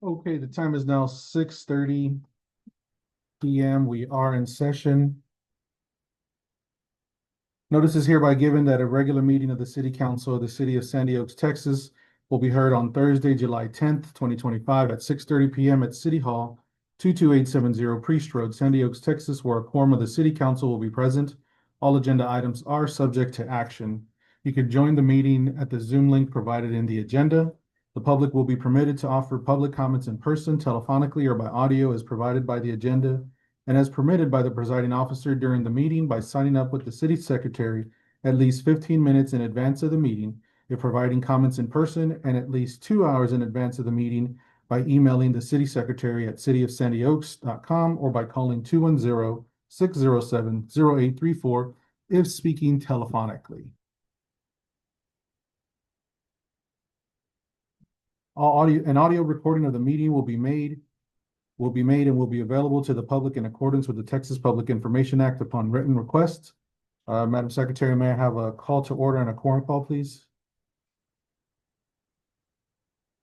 Okay, the time is now 6:30 PM. We are in session. Notice is hereby given that a regular meeting of the City Council of the City of Sandy Oaks, Texas will be heard on Thursday, July 10th, 2025 at 6:30 PM at City Hall, 22870 Priest Road, Sandy Oaks, Texas, where a quorum of the City Council will be present. All agenda items are subject to action. You can join the meeting at the Zoom link provided in the agenda. The public will be permitted to offer public comments in person, telephonically, or by audio as provided by the agenda and as permitted by the presiding officer during the meeting by signing up with the city secretary at least 15 minutes in advance of the meeting, if providing comments in person, and at least 2 hours in advance of the meeting by emailing the city secretary at cityofsandyoaks.com or by calling 210-607-0834 if speaking telephonically. An audio recording of the meeting will be made and will be available to the public in accordance with the Texas Public Information Act upon written request. Madam Secretary, may I have a call to order and a quorum call, please?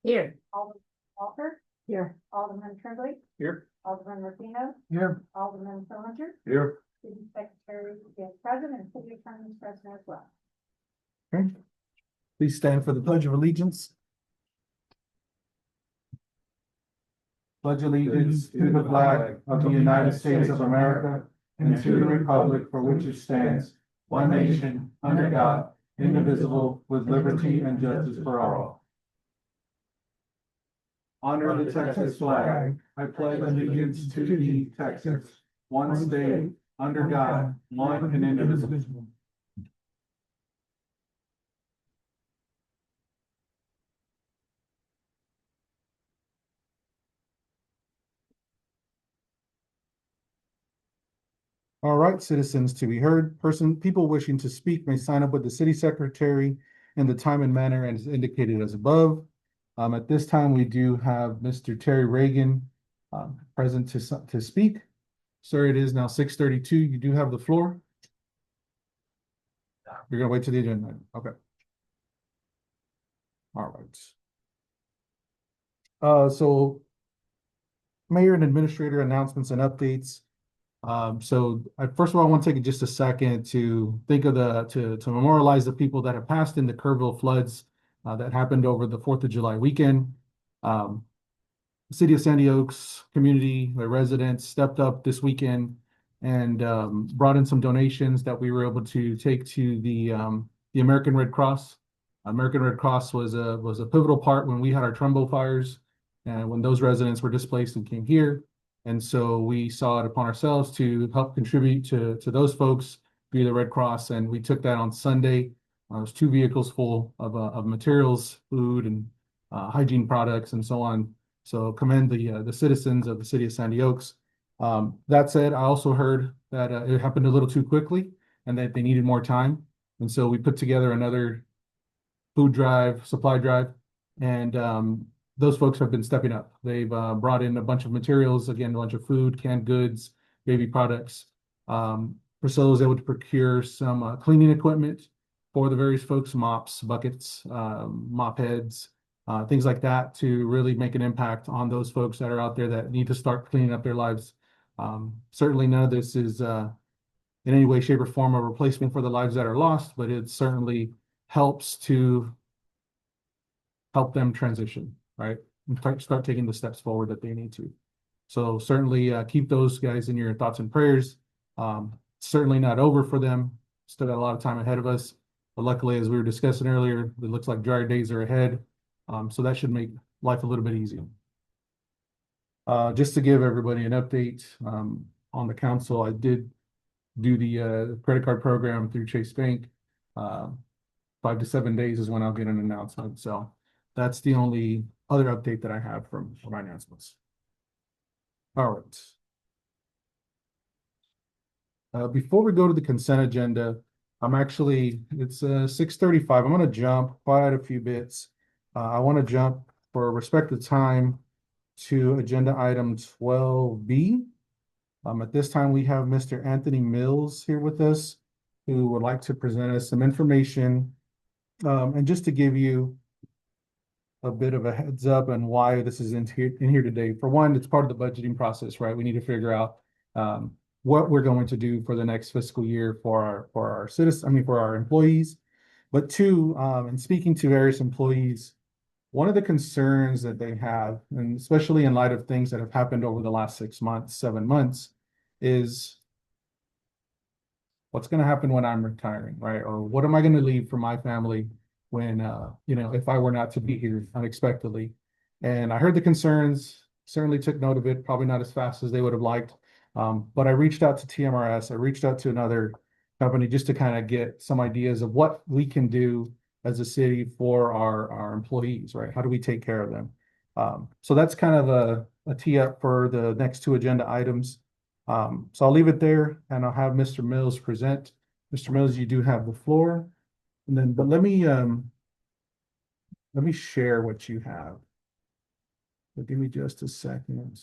Here. Alderman Walker. Here. Alderman Tremblay. Here. Alderman Rufino. Here. Alderman Fillinger. Here. City Secretary is present and City Attorney is present as well. Okay. Please stand for the Pledge of Allegiance. Pledge allegiance to the flag of the United States of America and to the republic for which it stands, one nation, under God, indivisible, with liberty and justice for all. Honor the Texas flag. I pledge allegiance to thee, Texas, one state, under God, one and indivisible. All right, citizens to be heard. People wishing to speak may sign up with the city secretary in the time and manner as indicated as above. At this time, we do have Mr. Terry Reagan present to speak. Sir, it is now 6:32. You do have the floor. You're gonna wait till the agenda. Okay. All right. So mayor and administrator announcements and updates. First of all, I want to take just a second to think of to memorialize the people that have passed in the Kerrville floods that happened over the 4th of July weekend. The City of Sandy Oaks community, the residents stepped up this weekend and brought in some donations that we were able to take to the American Red Cross. American Red Cross was a pivotal part when we had our Trumbo fires and when those residents were displaced and came here. And so we saw it upon ourselves to help contribute to those folks via the Red Cross. And we took that on Sunday. It was 2 vehicles full of materials, food, and hygiene products, and so on. So commend the citizens of the City of Sandy Oaks. That said, I also heard that it happened a little too quickly and that they needed more time. And so we put together another food drive, supply drive, and those folks have been stepping up. They've brought in a bunch of materials, again, a bunch of food, canned goods, baby products. Priscilla was able to procure some cleaning equipment for the various folks, mops, buckets, mop heads, things like that, to really make an impact on those folks that are out there that need to start cleaning up their lives. Certainly none of this is in any way, shape, or form a replacement for the lives that are lost, but it certainly helps to help them transition, right? And start taking the steps forward that they need to. So certainly keep those guys in your thoughts and prayers. Certainly not over for them. Still got a lot of time ahead of us. But luckily, as we were discussing earlier, it looks like drier days are ahead. So that should make life a little bit easier. Just to give everybody an update on the council, I did do the credit card program through Chase Bank. 5 to 7 days is when I'll get an announcement. So that's the only other update that I have from my announcements. All right. Before we go to the consent agenda, it's 6:35. I'm going to jump quite a few bits. I want to jump for respect of time to agenda item 12B. At this time, we have Mr. Anthony Mills here with us, who would like to present us some information. And just to give you a bit of a heads up on why this is in here today. For one, it's part of the budgeting process, right? We need to figure out what we're going to do for the next fiscal year for our citizens, I mean, for our employees. But two, in speaking to various employees, one of the concerns that they have, and especially in light of things that have happened over the last 6 months, 7 months, is what's going to happen when I'm retiring, right? Or what am I going to leave for my family when, if I were not to be here unexpectedly? And I heard the concerns, certainly took note of it, probably not as fast as they would have liked. But I reached out to TMRS, I reached out to another company just to kind of get some ideas of what we can do as a city for our employees, right? How do we take care of them? So that's kind of a tee up for the next two agenda items. So I'll leave it there and I'll have Mr. Mills present. Mr. Mills, you do have the floor. And then, but let me share what you have. So give me just a second.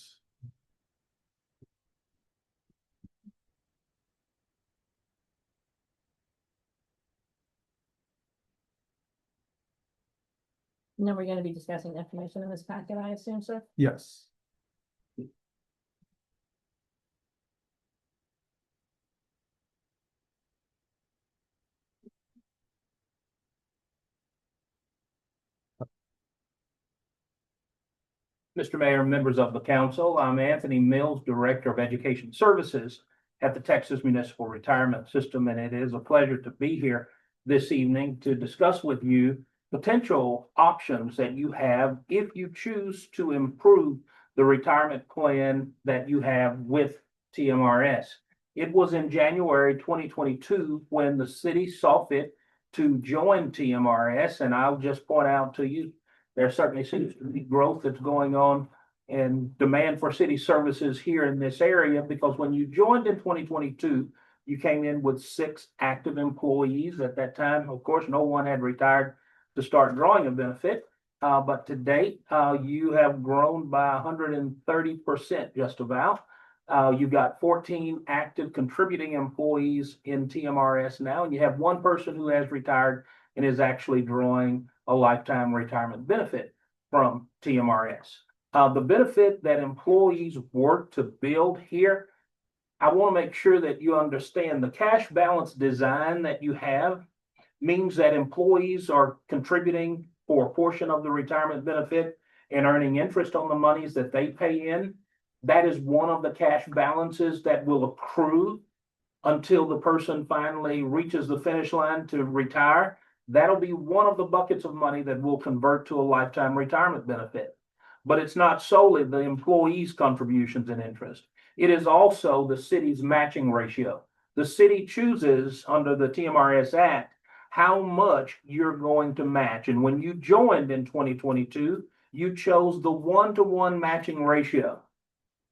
And then we're going to be discussing the information in this packet, I assume, sir? Yes. Mr. Mayor, members of the council, I'm Anthony Mills, Director of Education Services at the Texas Municipal Retirement System, and it is a pleasure to be here this evening to discuss with you potential options that you have if you choose to improve the retirement plan that you have with TMRS. It was in January 2022 when the city saw fit to join TMRS, and I'll just point out to you, there certainly seems to be growth that's going on and demand for city services here in this area, because when you joined in 2022, you came in with 6 active employees. At that time, of course, no one had retired to start drawing a benefit. But to date, you have grown by 130% just about. You've got 14 active contributing employees in TMRS now, and you have 1 person who has retired and is actually drawing a lifetime retirement benefit from TMRS. The benefit that employees work to build here, I want to make sure that you understand the cash balance design that you have means that employees are contributing for a portion of the retirement benefit and earning interest on the monies that they pay in. That is one of the cash balances that will accrue until the person finally reaches the finish line to retire. That'll be one of the buckets of money that will convert to a lifetime retirement benefit. But it's not solely the employees' contributions and interest. It is also the city's matching ratio. The city chooses under the TMRS Act how much you're going to match. And when you joined in 2022, you chose the 1-to-1 matching ratio.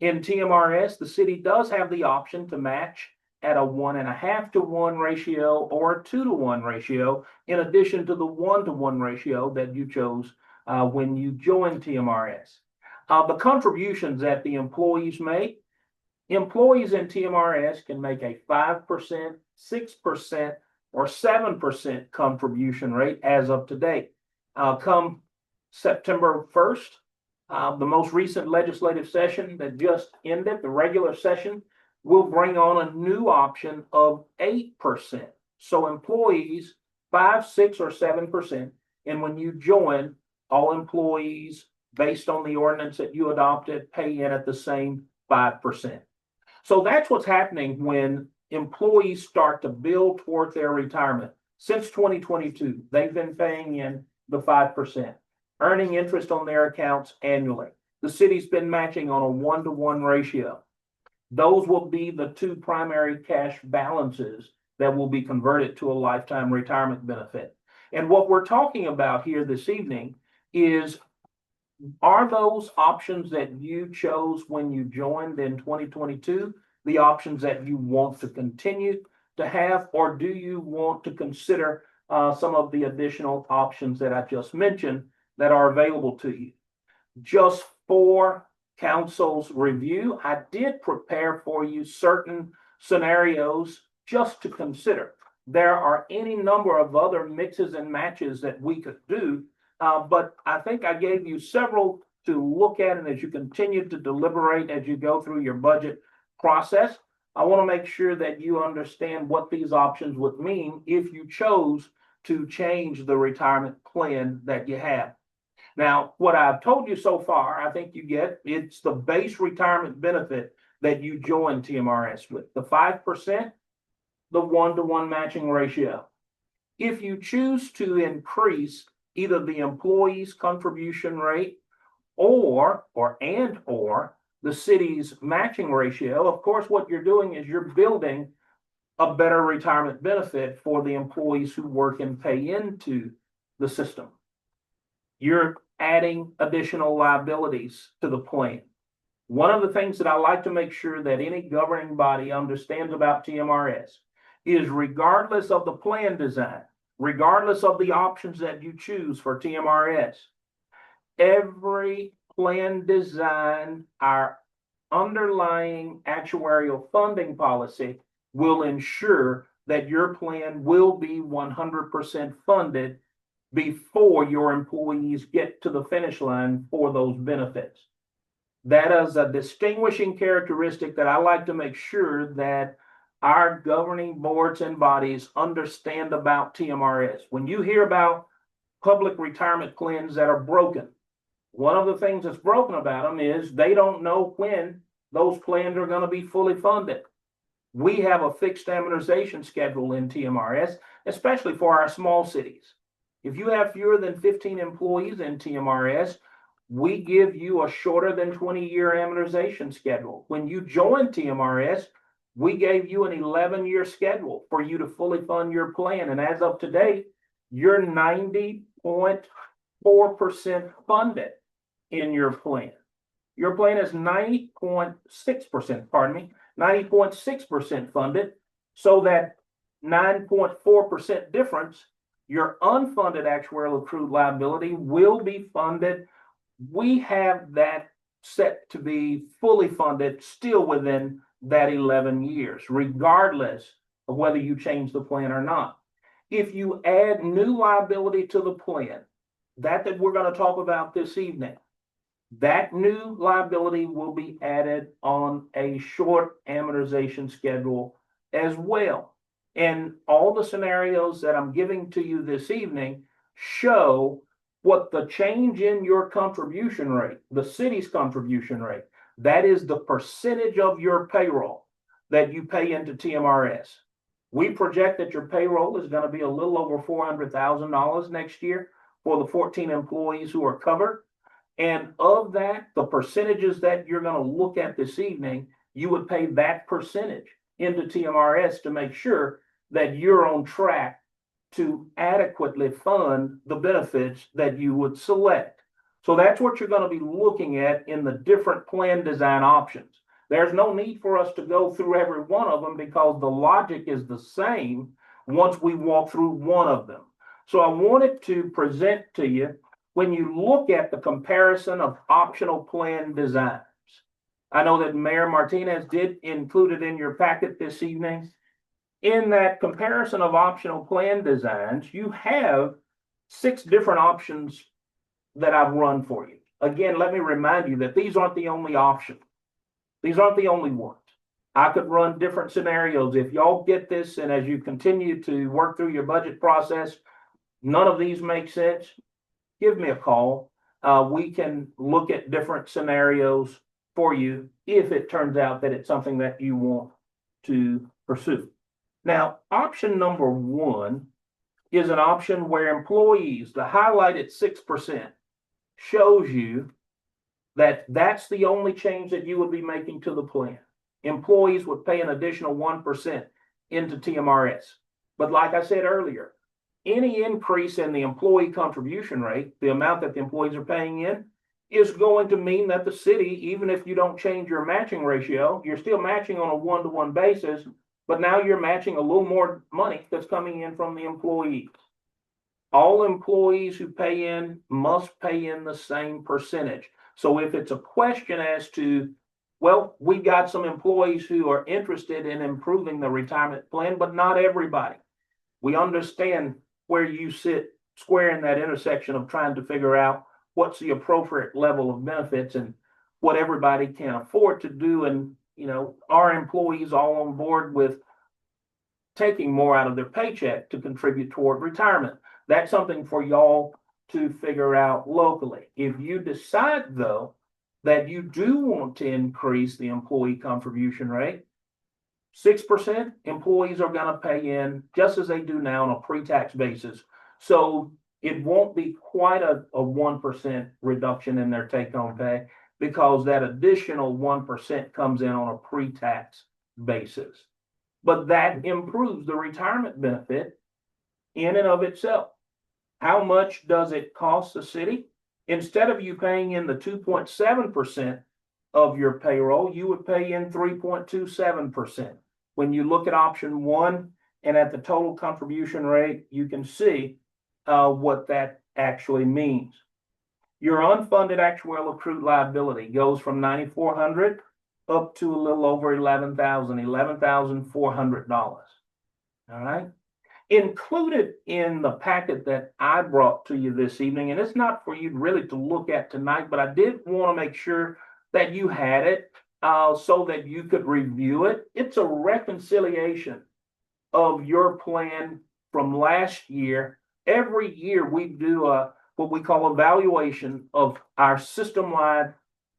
In TMRS, the city does have the option to match at a 1.5-to-1 ratio or a 2-to-1 ratio, in addition to the 1-to-1 ratio that you chose when you joined TMRS. The contributions that the employees make, employees in TMRS can make a 5%, 6%, or 7% contribution rate as of today. Come September 1st, the most recent legislative session that just ended, the regular session, will bring on a new option of 8%. So employees, 5, 6, or 7%. And when you join, all employees, based on the ordinance that you adopted, pay in at the same 5%. So that's what's happening when employees start to build toward their retirement. Since 2022, they've been paying in the 5%, earning interest on their accounts annually. The city's been matching on a 1-to-1 ratio. Those will be the 2 primary cash balances that will be converted to a lifetime retirement benefit. And what we're talking about here this evening is, are those options that you chose when you joined in 2022 the options that you want to continue to have, or do you want to consider some of the additional options that I just mentioned that are available to you? Just for council's review, I did prepare for you certain scenarios just to consider. There are any number of other mixes and matches that we could do but I think I gave you several to look at, and as you continue to deliberate as you go through your budget process, I want to make sure that you understand what these options would mean if you chose to change the retirement plan that you have. Now, what I've told you so far, I think you get, it's the base retirement benefit that you join TMRS with, the 5%, the 1-to-1 matching ratio. If you choose to increase either the employee's contribution rate or the city's matching ratio, of course, what you're doing is you're building a better retirement benefit for the employees who work and pay into the system. You're adding additional liabilities to the plan. One of the things that I like to make sure that any governing body understands about TMRS is regardless of the plan design, regardless of the options that you choose for TMRS, every plan design, our underlying actuarial funding policy will ensure that your plan will be 100% funded before your employees get to the finish line for those benefits. That is a distinguishing characteristic that I like to make sure that our governing boards and bodies understand about TMRS. When you hear about public retirement plans that are broken, one of the things that's broken about them is they don't know when those plans are going to be fully funded. We have a fixed amortization schedule in TMRS, especially for our small cities. If you have fewer than 15 employees in TMRS, we give you a shorter than 20-year amortization schedule. When you join TMRS, we gave you an 11-year schedule for you to fully fund your plan. And as of today, you're 90.4% funded in your plan. Your plan is 90.6% funded, so that 9.4% difference, your unfunded actuarial accrued liability will be funded. We have that set to be fully funded still within that 11 years, regardless of whether you change the plan or not. If you add new liability to the plan, that we're going to talk about this evening, that new liability will be added on a short amortization schedule as well. And all the scenarios that I'm giving to you this evening show what the change in your contribution rate, the city's contribution rate, that is the percentage of your payroll that you pay into TMRS. We project that your payroll is going to be a little over $400,000 next year for the 14 employees who are covered. And of that, the percentages that you're going to look at this evening, you would pay that percentage into TMRS to make sure that you're on track to adequately fund the benefits that you would select. So that's what you're going to be looking at in the different plan design options. There's no need for us to go through every one of them because the logic is the same once we walk through one of them. So I wanted to present to you, when you look at the comparison of optional plan designs, I know that Mayor Martinez did include it in your packet this evening. In that comparison of optional plan designs, you have 6 different options that I've run for you. Again, let me remind you that these aren't the only options. These aren't the only ones. I could run different scenarios. If y'all get this, and as you continue to work through your budget process, none of these make sense, give me a call. We can look at different scenarios for you if it turns out that it's something that you want to pursue. Now, option number 1 is an option where employees, the highlighted 6%, shows you that that's the only change that you would be making to the plan. Employees would pay an additional 1% into TMRS. But like I said earlier, any increase in the employee contribution rate, the amount that the employees are paying in, is going to mean that the city, even if you don't change your matching ratio, you're still matching on a 1-to-1 basis, but now you're matching a little more money that's coming in from the employees. All employees who pay in must pay in the same percentage. So if it's a question as to, well, we got some employees who are interested in improving the retirement plan, but not everybody. We understand where you sit square in that intersection of trying to figure out what's the appropriate level of benefits and what everybody can afford to do. And, you know, our employees all on board with taking more out of their paycheck to contribute toward retirement. That's something for y'all to figure out locally. If you decide, though, that you do want to increase the employee contribution rate, 6% employees are going to pay in just as they do now on a pre-tax basis. So it won't be quite a 1% reduction in their take-home pay because that additional 1% comes in on a pre-tax basis. But that improves the retirement benefit in and of itself. How much does it cost the city? Instead of you paying in the 2.7% of your payroll, you would pay in 3.27%. When you look at option one and at the total contribution rate, you can see what that actually means. Your unfunded actuarial accrued liability goes from $9,400 up to a little over $11,400. All right. Included in the packet that I brought to you this evening, and it's not for you really to look at tonight, but I did want to make sure that you had it so that you could review it. It's a reconciliation of your plan from last year. Every year we do what we call evaluation of our system-wide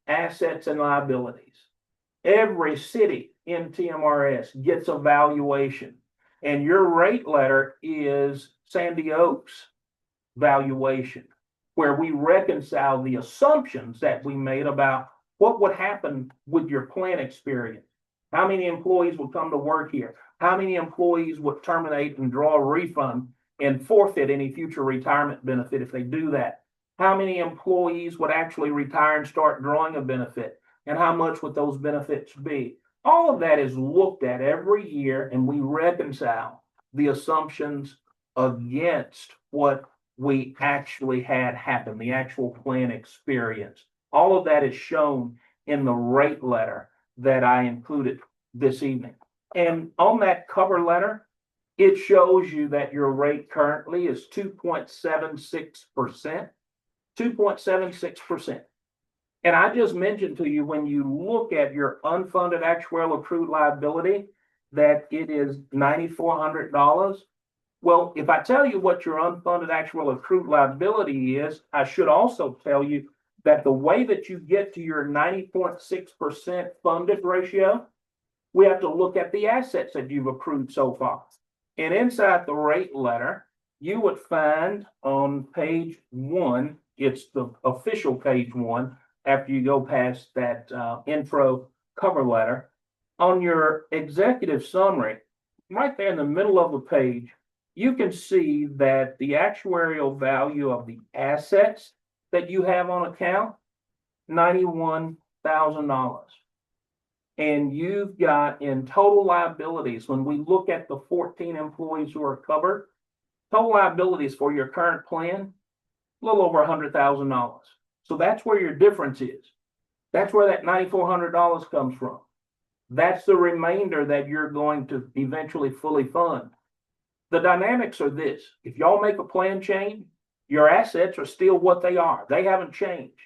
assets and liabilities. Every city in TMRS gets a valuation, and your rate letter is Sandy Oak's valuation, where we reconcile the assumptions that we made about what would happen with your plan experience. How many employees would come to work here? How many employees would terminate and draw a refund and forfeit any future retirement benefit if they do that? How many employees would actually retire and start drawing a benefit? And how much would those benefits be? All of that is looked at every year, and we reconcile the assumptions against what we actually had happen, the actual plan experience. All of that is shown in the rate letter that I included this evening. And on that cover letter, it shows you that your rate currently is 2.76%. 2.76%. And I just mentioned to you, when you look at your unfunded actuarial accrued liability, that it is $9,400. Well, if I tell you what your unfunded actuarial accrued liability is, I should also tell you that the way that you get to your 90.6% funded ratio, we have to look at the assets that you've accrued so far. And inside the rate letter, you would find on page 1, it's the official page 1, after you go past that intro cover letter, on your executive summary, right there in the middle of the page, you can see that the actuarial value of the assets that you have on account, $91,000. And you've got in total liabilities, when we look at the 14 employees who are covered, total liabilities for your current plan, a little over $100,000. So that's where your difference is. That's where that $9,400 comes from. That's the remainder that you're going to eventually fully fund. The dynamics are this: if y'all make a plan change, your assets are still what they are. They haven't changed.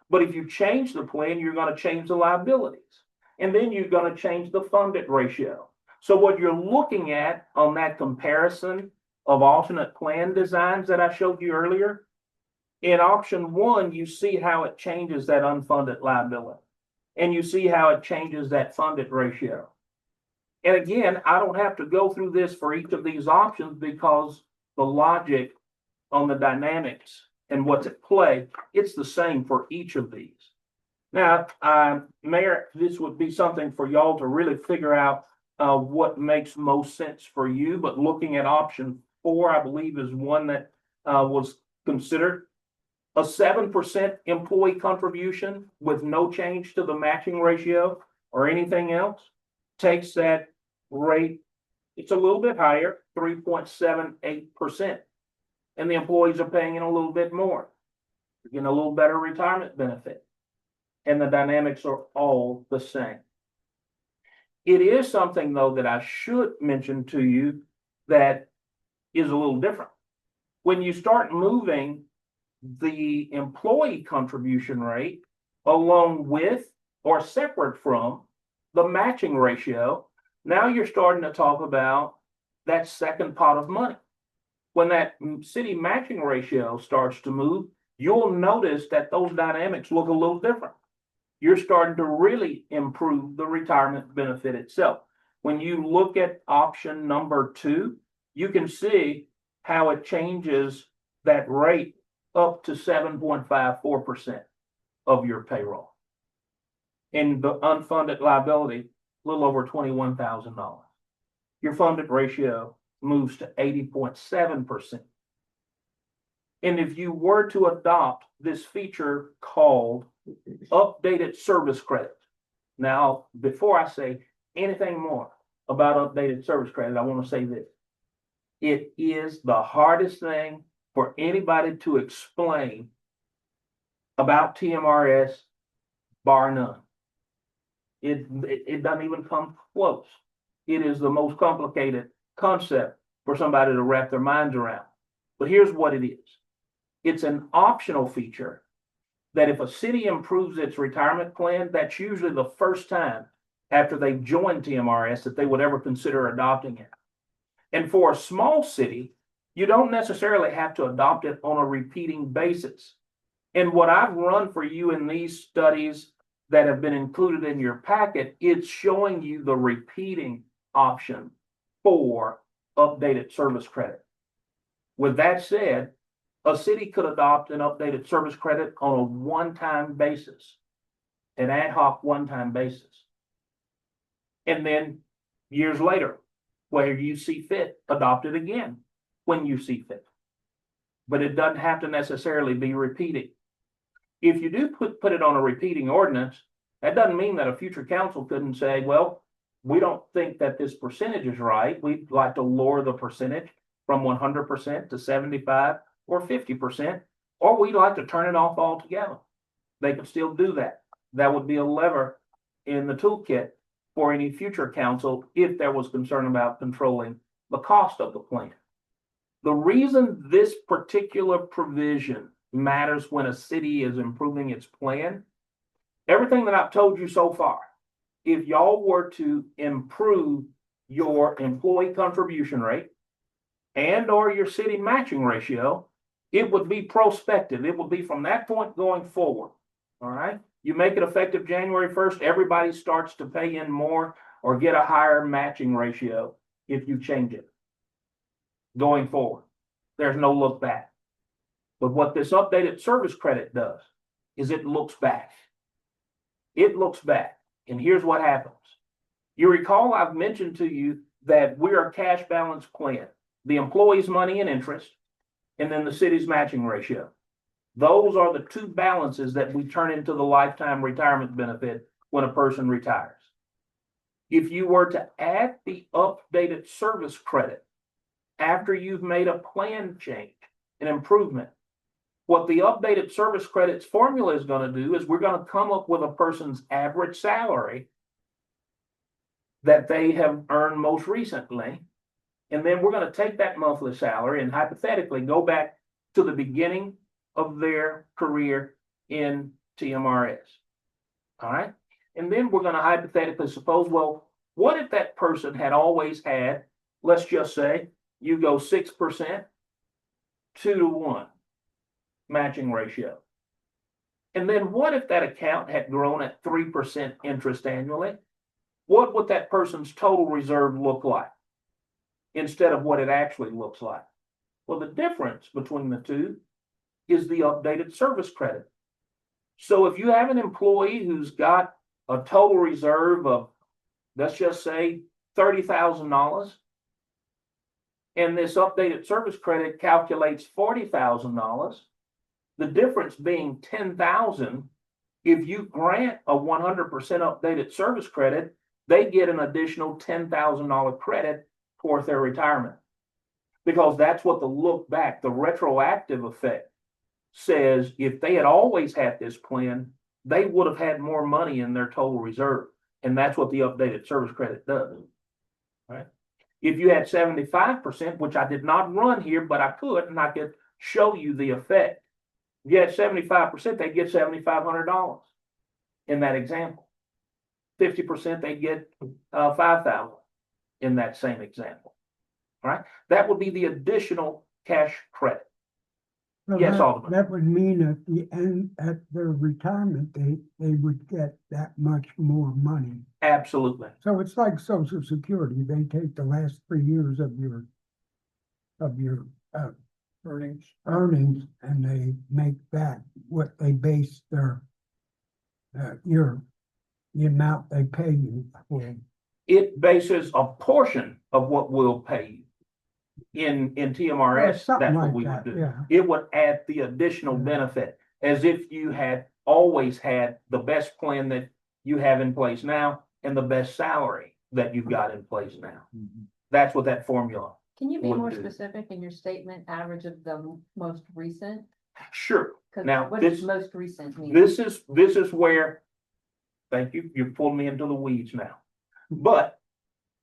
But if you change the plan, you're going to change the liabilities. And then you're going to change the funded ratio. So what you're looking at on that comparison of alternate plan designs that I showed you earlier, in option 1, you see how it changes that unfunded liability. And you see how it changes that funded ratio. And again, I don't have to go through this for each of these options because the logic on the dynamics and what's at play, it's the same for each of these. Now, Mayor, this would be something for y'all to really figure out what makes most sense for you. But looking at option 4, I believe, is one that was considered. A 7% employee contribution with no change to the matching ratio or anything else takes that rate, it's a little bit higher, 3.78%. And the employees are paying in a little bit more. You're getting a little better retirement benefit. And the dynamics are all the same. It is something, though, that I should mention to you that is a little different. When you start moving the employee contribution rate along with or separate from the matching ratio, now you're starting to talk about that second pot of money. When that city matching ratio starts to move, you'll notice that those dynamics look a little different. You're starting to really improve the retirement benefit itself. When you look at option number 2, you can see how it changes that rate up to 7.54% of your payroll. And the unfunded liability, a little over $21,000. Your funded ratio moves to 80.7%. And if you were to adopt this feature called updated service credit. Now, before I say anything more about updated service credit, I want to say this. It is the hardest thing for anybody to explain about TMRS, bar none. It doesn't even come close. It is the most complicated concept for somebody to wrap their minds around. But here's what it is. It's an optional feature that if a city improves its retirement plan, that's usually the first time after they've joined TMRS that they would ever consider adopting it. And for a small city, you don't necessarily have to adopt it on a repeating basis. And what I've run for you in these studies that have been included in your packet, it's showing you the repeating option for updated service credit. With that said, a city could adopt an updated service credit on a one-time basis, an ad hoc one-time basis. And then years later, where you see fit, adopt it again when you see fit. But it doesn't have to necessarily be repeating. If you do put it on a repeating ordinance, that doesn't mean that a future council couldn't say, well, we don't think that this percentage is right. We'd like to lower the percentage from 100% to 75 or 50%, or we'd like to turn it off altogether. They could still do that. That would be a lever in the toolkit for any future council if there was concern about controlling the cost of the plan. The reason this particular provision matters when a city is improving its plan, everything that I've told you so far, if y'all were to improve your employee contribution rate and or your city matching ratio, it would be prospective. It would be from that point going forward. All right. You make it effective January 1st, everybody starts to pay in more or get a higher matching ratio if you change it. Going forward, there's no look back. But what this updated service credit does is it looks back. It looks back. And here's what happens. You recall I've mentioned to you that we're a cash balance plan. The employee's money and interest, and then the city's matching ratio. Those are the two balances that we turn into the lifetime retirement benefit when a person retires. If you were to add the updated service credit after you've made a plan change, an improvement, what the updated service credits formula is going to do is we're going to come up with a person's average salary that they have earned most recently. And then we're going to take that monthly salary and hypothetically go back to the beginning of their career in TMRS. All right. And then we're going to hypothetically suppose, well, what if that person had always had, let's just say, you go 6%, 2-to-1 matching ratio. And then what if that account had grown at 3% interest annually? What would that person's total reserve look like instead of what it actually looks like? Well, the difference between the two is the updated service credit. So if you have an employee who's got a total reserve of, let's just say, $30,000, and this updated service credit calculates $40,000, the difference being $10,000, if you grant a 100% updated service credit, they get an additional $10,000 credit towards their retirement. Because that's what the look back, the retroactive effect says. If they had always had this plan, they would have had more money in their total reserve. And that's what the updated service credit does. Right? If you had 75%, which I did not run here, but I could, and I could show you the effect. If you had 75%, they'd get $7,500 in that example. 50%, they'd get $5,000 in that same example. All right, that would be the additional cash credit. So Yes, that- Alderman. That would mean at the end, at their retirement, they would get that much more money. Absolutely. So it's like Social Security, they take the last 3 years of your earnings, and they make that what they base their the amount they pay you for. It bases a portion of what we'll pay you. In TMRS, Something that's what like we would that, do. yeah. It would add the additional Yeah. benefit, as if you had always had the best plan that you have in place now and the best salary that you've got in place now. That's what that formula. Can you be Would more do. specific in your statement, average of the most recent? Sure. Cause Now, what does this- most recent mean? This is where, thank you, you pulled me into the weeds now. But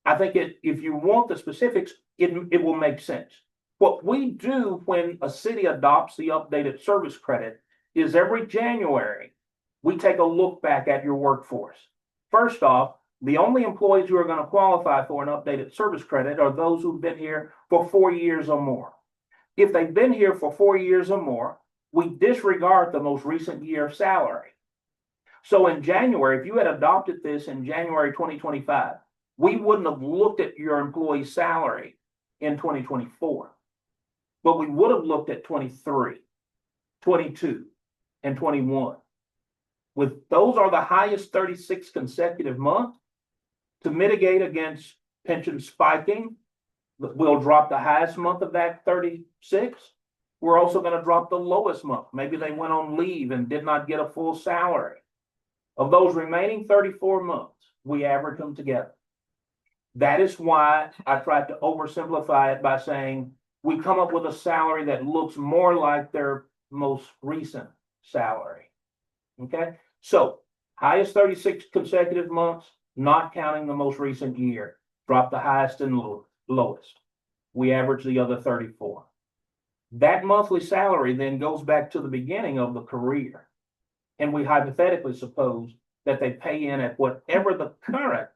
I think if you want the specifics, it will make sense. What we do when a city adopts the updated service credit is every January, we take a look back at your workforce. First off, the only employees who are going to qualify for an updated service credit are those who've been here for 4 years or more. If they've been here for 4 years or more, we disregard the most recent year salary. So in January, if you had adopted this in January 2025, we wouldn't have looked at your employee's salary in 2024. But we would have looked at 23, 22, and 21. With those are the highest 36 consecutive months. To mitigate against pension spiking, we'll drop the highest month of that 36. We're also going to drop the lowest month. Maybe they went on leave and did not get a full salary. Of those remaining 34 months, we average them together. That is why I tried to oversimplify it by saying we come up with a salary that looks more like their most recent salary. Okay, so highest 36 consecutive months, not counting the most recent year, drop the highest and lowest. We average the other 34. That monthly salary then goes back to the beginning of the career. And we hypothetically suppose that they pay in at whatever the current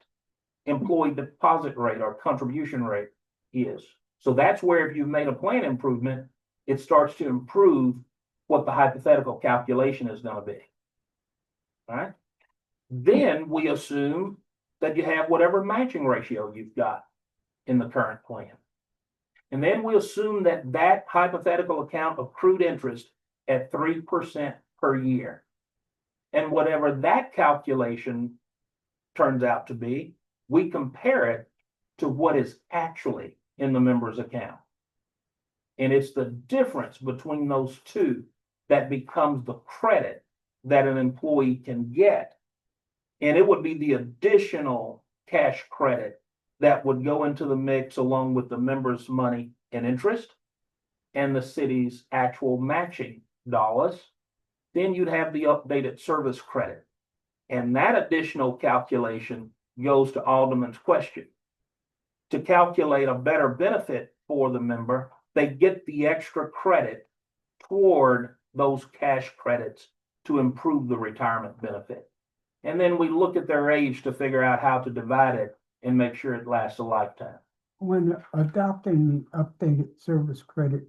employee deposit rate or contribution rate is. So that's where if you've made a plan improvement, it starts to improve what the hypothetical calculation is going to be. All right. Then we assume that you have whatever matching ratio you've got in the current plan. And then we assume that that hypothetical account accrued interest at 3% per year. And whatever that calculation turns out to be, we compare it to what is actually in the member's account. And it's the difference between those two that becomes the credit that an employee can get. And it would be the additional cash credit that would go into the mix along with the member's money and interest and the city's actual matching dollars. Then you'd have the updated service credit. And that additional calculation goes to Alderman's question. To calculate a better benefit for the member, they get the extra credit toward those cash credits to improve the retirement benefit. And then we look at their age to figure out how to divide it and make sure it lasts a lifetime. When adopting the updated service credit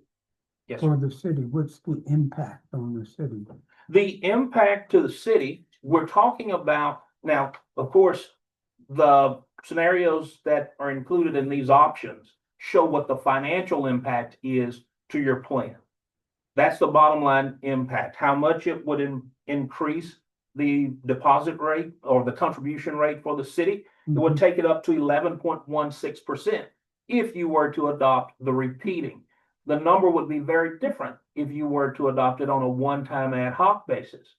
Yes, for the city, what's the impact on the city? the impact to the city, we're talking about now, of course, the scenarios that are included in these options show what the financial impact is to your plan. That's the bottom line impact, how much it would increase the deposit rate or the contribution rate for the city. It would take it up to 11.16% if you were to adopt the repeating. The number would be very different if you were to adopt it on a one-time ad hoc basis.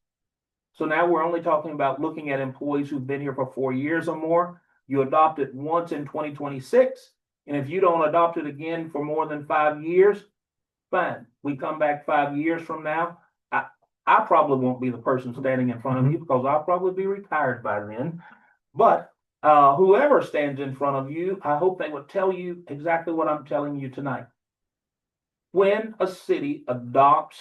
So now we're only talking about looking at employees who've been here for 4 years or more. You adopt it once in 2026, and if you don't adopt it again for more than 5 years, fine. We come back 5 years from now. I probably won't be the person standing in front of you because I'll probably be retired by then. But whoever stands in front of you, I hope they would tell you exactly what I'm telling you tonight. When a city adopts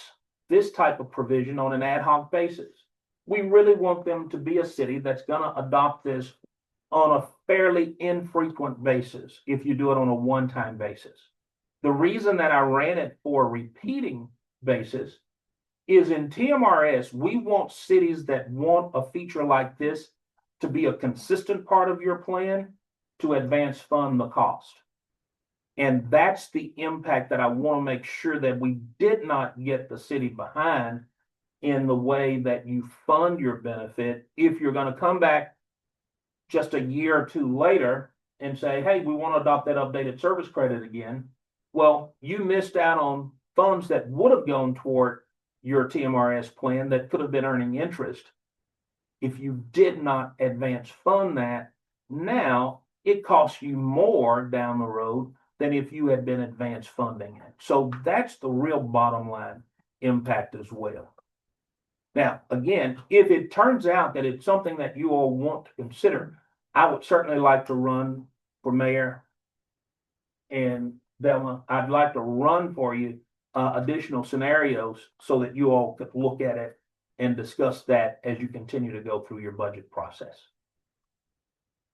this type of provision on an ad hoc basis, we really want them to be a city that's going to adopt this on a fairly infrequent basis if you do it on a one-time basis. The reason that I ran it for a repeating basis is in TMRS, we want cities that want a feature like this to be a consistent part of your plan to advance fund the cost. And that's the impact that I want to make sure that we did not get the city behind in the way that you fund your benefit. If you're going to come back just a year or two later and say, hey, we want to adopt that updated service credit again. Well, you missed out on funds that would have gone toward your TMRS plan that could have been earning interest. If you did not advance fund that, now it costs you more down the road than if you had been advance funding it. So that's the real bottom line impact as well. Now, again, if it turns out that it's something that you all want to consider, I would certainly like to run for mayor. And Velma, I'd like to run for you additional scenarios so that you all could look at it and discuss that as you continue to go through your budget process.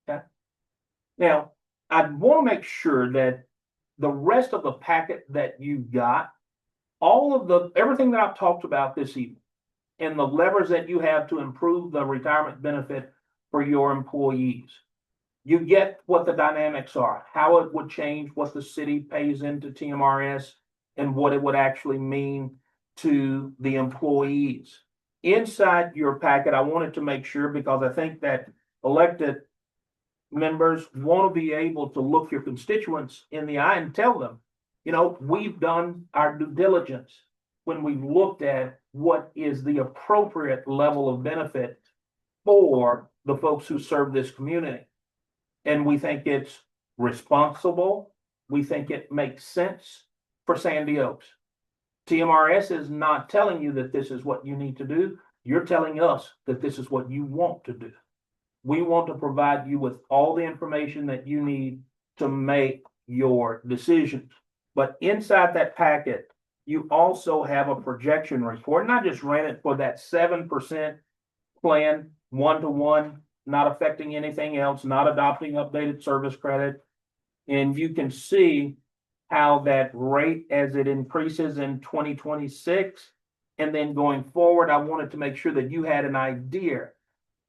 Okay. Now, I want to make sure that the rest of the packet that you got, everything that I've talked about this evening, and the levers that you have to improve the retirement benefit for your employees. You get what the dynamics are, how it would change what the city pays into TMRS and what it would actually mean to the employees. Inside your packet, I wanted to make sure, because I think that elected members want to be able to look your constituents in the eye and tell them, you know, we've done our due diligence when we've looked at what is the appropriate level of benefit for the folks who serve this community. And we think it's responsible. We think it makes sense for Sandy Oaks. TMRS is not telling you that this is what you need to do. You're telling us that this is what you want to do. We want to provide you with all the information that you need to make your decisions. But inside that packet, you also have a projection report. And I just ran it for that 7% plan, 1-to-1, not affecting anything else, not adopting updated service credit. And you can see how that rate, as it increases in 2026, and then going forward, I wanted to make sure that you had an idea.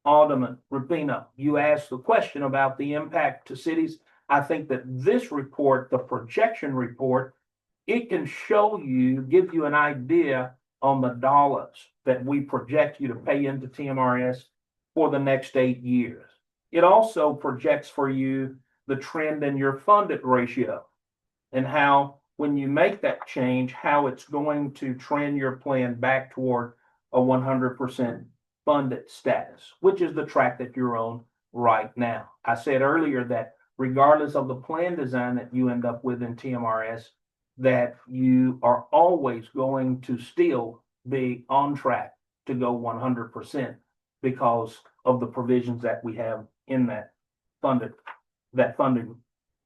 Alderman Rapino, you asked the question about the impact to cities. I think that this report, the projection report, it can show you, give you an idea on the dollars that we project you to pay into TMRS for the next 8 years. It also projects for you the trend in your funded ratio and how, when you make that change, how it's going to trend your plan back toward a 100% funded status, which is the track that you're on right now. I said earlier that regardless of the plan design that you end up with in TMRS, that you are always going to still be on track to go 100% because of the provisions that we have in that funding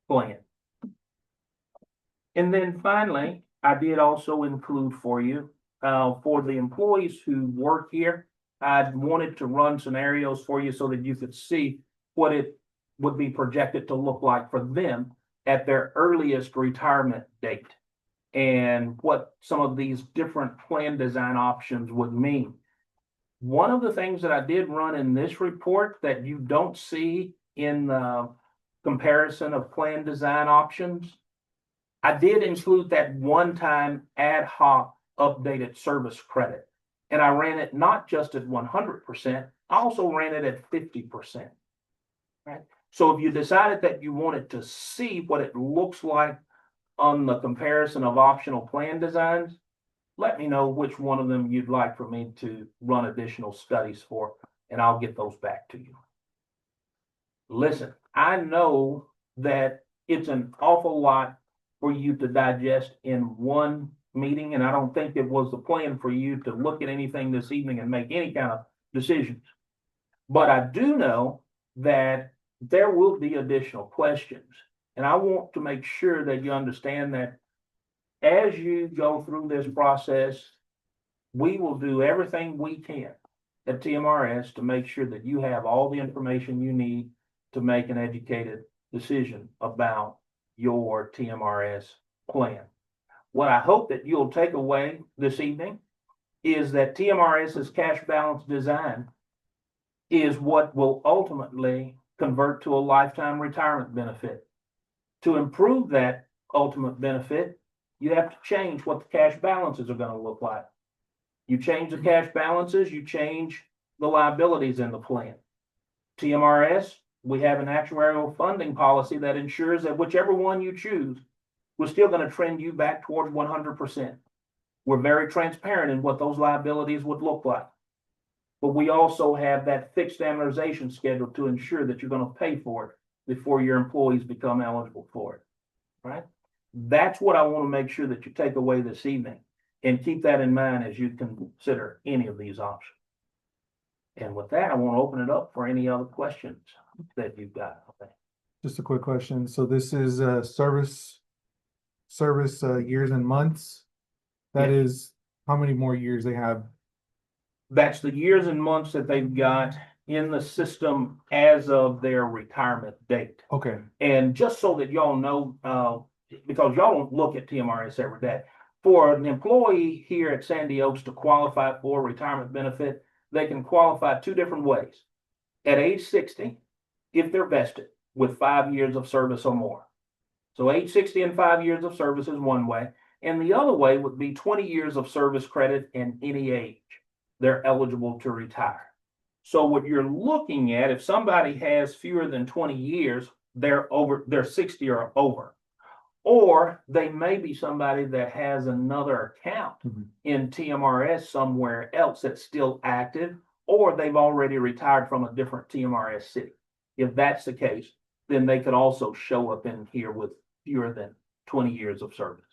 plan. And then finally, I did also include for you, for the employees who work here, I wanted to run scenarios for you so that you could see what it would be projected to look like for them at their earliest retirement date and what some of these different plan design options would mean. One of the things that I did run in this report that you don't see in the comparison of plan design options, I did include that one-time ad hoc updated service credit. And I ran it not just at 100%, I also ran it at 50%. Right? So if you decided that you wanted to see what it looks like on the comparison of optional plan designs, let me know which one of them you'd like for me to run additional studies for, and I'll get those back to you. Listen, I know that it's an awful lot for you to digest in one meeting, and I don't think it was the plan for you to look at anything this evening and make any kind of decisions. But I do know that there will be additional questions. And I want to make sure that you understand that as you go through this process, we will do everything we can at TMRS to make sure that you have all the information you need to make an educated decision about your TMRS plan. What I hope that you'll take away this evening is that TMRS's cash balance design is what will ultimately convert to a lifetime retirement benefit. To improve that ultimate benefit, you have to change what the cash balances are going to look like. You change the cash balances, you change the liabilities in the plan. TMRS, we have an actuarial funding policy that ensures that whichever one you choose, we're still going to trend you back towards 100%. We're very transparent in what those liabilities would look like. But we also have that fixed amortization schedule to ensure that you're going to pay for it before your employees become eligible for it, right? That's what I want to make sure that you take away this evening, and keep that in mind as you consider any of these options. And with that, I want to open it up for any other questions that you've got. Just a quick question. So this is service years and months. That Yeah. is how many more years they have? That's the years and months that they've got in the system as of their retirement date. Okay, And just so that y'all know, because y'all don't look at TMRS every day, for an employee here at Sandy Oaks to qualify for retirement benefit, they can qualify two different ways. At age 60, if they're vested with 5 years of service or more. So age 60 and 5 years of service is one way. And the other way would be 20 years of service credit in any age. They're eligible to retire. So what you're looking at, if somebody has fewer than 20 years, they're 60 or over. Or they may be somebody that has another account in TMRS somewhere else that's still active, or they've already retired from a different TMRS city. If that's the case, then they could also show up in here with fewer than 20 years of service.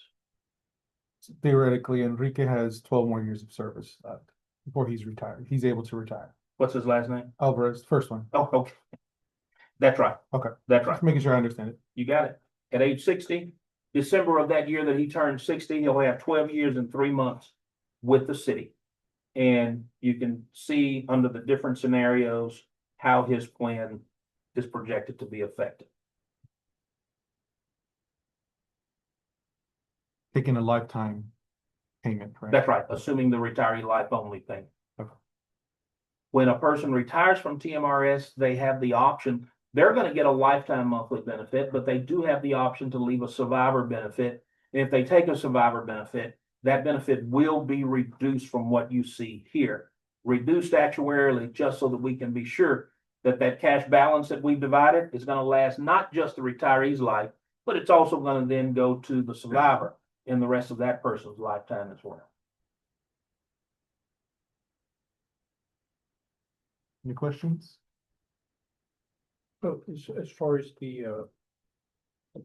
theoretically, Enrique has 12 more years of service left before he's retired. He's able to retire. What's his last name? Alvarez, first one. Oh, okay. That's right. Okay. That's right. Just making sure I understand it. You got it. At age 60, December of that year that he turned 60, he'll have 12 years and 3 months with the city. And you can see under the different scenarios how his plan is projected to be effective. Taking a lifetime payment, right? That's right, assuming the retiree life only thing. Okay. When a person retires from TMRS, they have the option. They're going to get a lifetime monthly benefit, but they do have the option to leave a survivor benefit. And if they take a survivor benefit, that benefit will be reduced from what you see here. Reduced actuarially, just so that we can be sure that that cash balance that we've divided is going to last not just the retiree's life, but it's also going to then go to the survivor in the rest of that person's lifetime as well. Any questions? So as far as the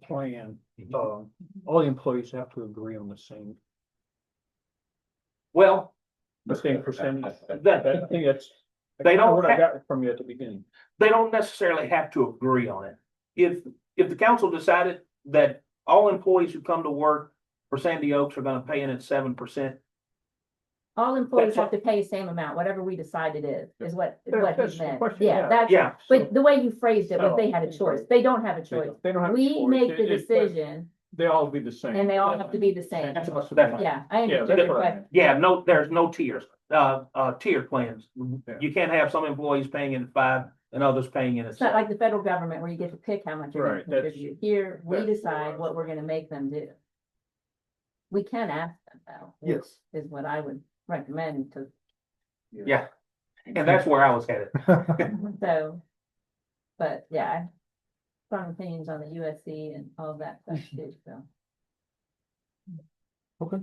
plan, all the employees have to agree on the same Well, percentage. I that, think that's. They don't What I have- got from you at the beginning. they don't necessarily have to agree on it. If the council decided that all employees who come to work for Sandy Oaks are gonna pay in at 7%, All employees That's have to pay the same amount, whatever we decide it is what That's he the meant. question, Yeah, yeah. that's, yeah, but the way you phrased it, was So- they had a choice. They don't have a choice. They don't have. a We choice. make the It's- decision They all be the same. and they all have to be the same. That's what- That's- Yeah, I Yeah, understood that's your what I question. meant. yeah, no, there's no tiers, tiered plans. Yeah. You can't have some employees paying in at 5 and others paying in at It's not 7. like the federal government where you get to pick how much you're gonna Right, that's- contribute. Here, we that's decide right. what we're gonna make them do. We can ask them though. Yes. Is what I would recommend to, Yeah, and that's where I was headed. so. But yeah, I strong opinions on the USC and all of that stuff too, so. Okay.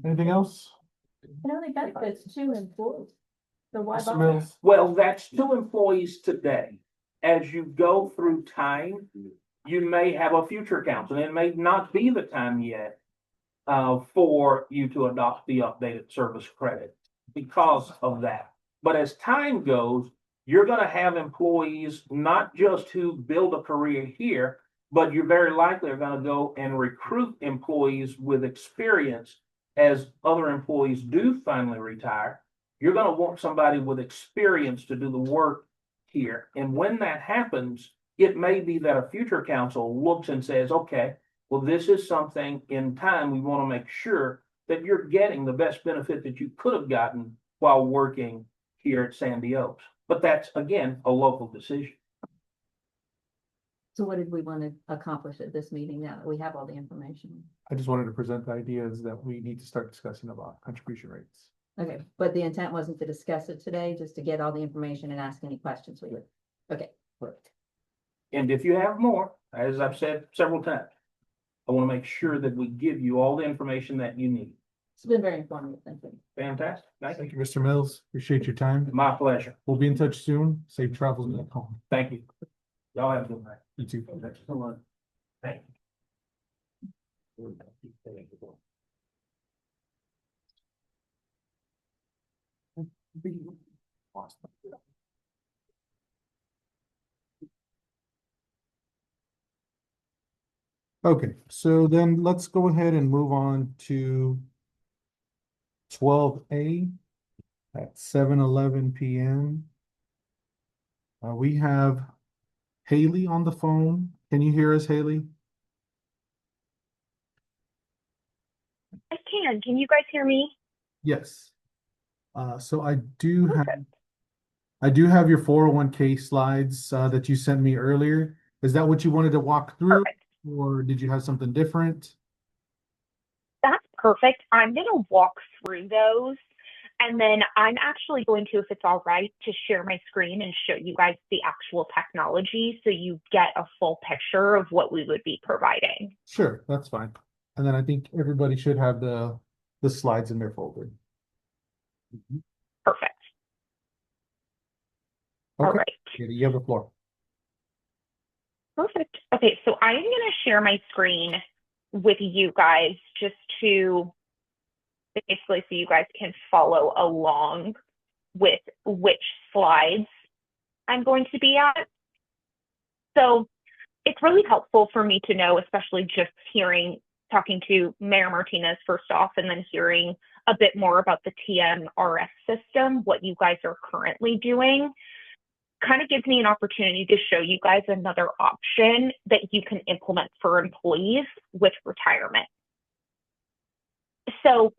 Anything else? It only benefits 2 employees. So why Mr. bother? Mills? Well, that's 2 employees today. As you go through time, you may have a future council, and it may not be the time yet for you to adopt the updated service credit because of that. But as time goes, you're gonna have employees, not just who build a career here, but you very likely are gonna go and recruit employees with experience as other employees do finally retire. You're gonna want somebody with experience to do the work here. And when that happens, it may be that a future council looks and says, okay, well, this is something in time, we want to make sure that you're getting the best benefit that you could have gotten while working here at Sandy Oaks. But that's, again, a local decision. So what did we want to accomplish at this meeting now that we have all the information? I just wanted to present the ideas that we need to start discussing about contribution rates. Okay, but the intent wasn't to discuss it today, just to get all the information and ask any questions we would. Okay, Correct. And if you have more, as I've said several times, I want to make sure that we give you all the information that you need. it's been very informative, thank you. Fantastic. Thank Thank you. you, Mr. Mills. Appreciate your time. My pleasure. We'll be in touch soon. Safe travels back home. Thank you. Y'all have a good night. You too. Thank you. Okay, so then let's go ahead and move on to 12A at 7:11 p.m. We have Haley on the phone. Can you hear us, Haley? I can. Can you guys hear me? Yes. So I do have your 401k slides that you sent me earlier. Is that what you wanted to walk through, Perfect. or did you have something different? That's perfect. I'm going to walk through those. And then I'm actually going to, if it's all right, to share my screen and show you guys the actual technology so you get a full picture of what we would be providing. Sure, that's fine. And then I think everybody should have the slides in their folder. Perfect. All Okay, right. Haley, you have the floor. Perfect. Okay, so I'm going to share my screen with you guys just to basically so you guys can follow along with which slides I'm going to be at. So it's really helpful for me to know, especially just talking to Mayor Martinez first off, and then hearing a bit more about the TMRS system, what you guys are currently doing. Kind of gives me an opportunity to show you guys another option that you can implement for employees with retirement. So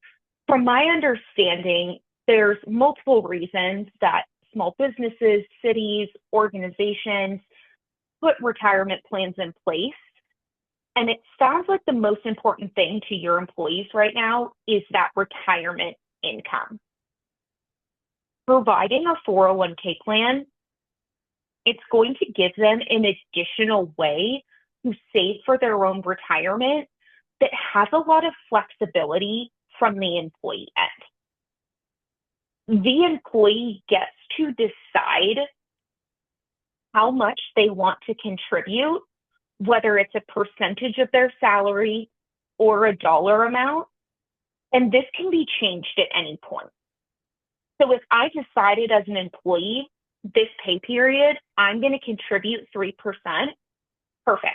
from my understanding, there's multiple reasons that small businesses, cities, organizations put retirement plans in place. And it sounds like the most important thing to your employees right now is that retirement income. Providing a 401k plan, it's going to give them an additional way to save for their own retirement that has a lot of flexibility from the employee end. The employee gets to decide how much they want to contribute, whether it's a percentage of their salary or a dollar amount, and this can be changed at any point. So if I decided as an employee, this pay period, I'm going to contribute 3%, perfect.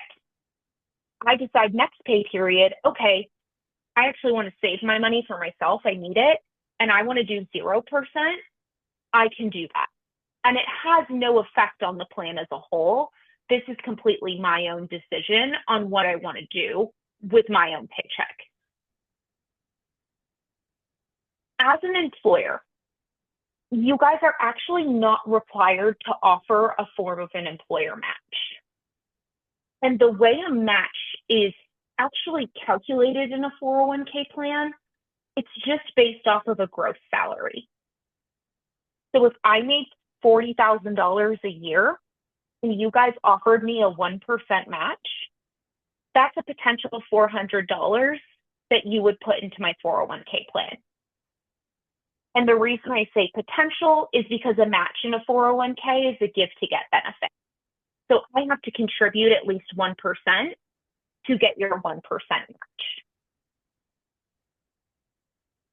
I decide next pay period, okay, I actually want to save my money for myself, I need it, and I want to do 0%, I can do that. And it has no effect on the plan as a whole. This is completely my own decision on what I want to do with my own paycheck. As an employer, you guys are actually not required to offer a form of an employer match. And the way a match is actually calculated in a 401k plan, it's just based off of a gross salary. So if I make $40,000 a year and you guys offered me a 1% match, that's a potential $400 that you would put into my 401k plan. And the reason I say potential is because a match in a 401k is a give to get benefit. So I have to contribute at least 1% to get your 1% match.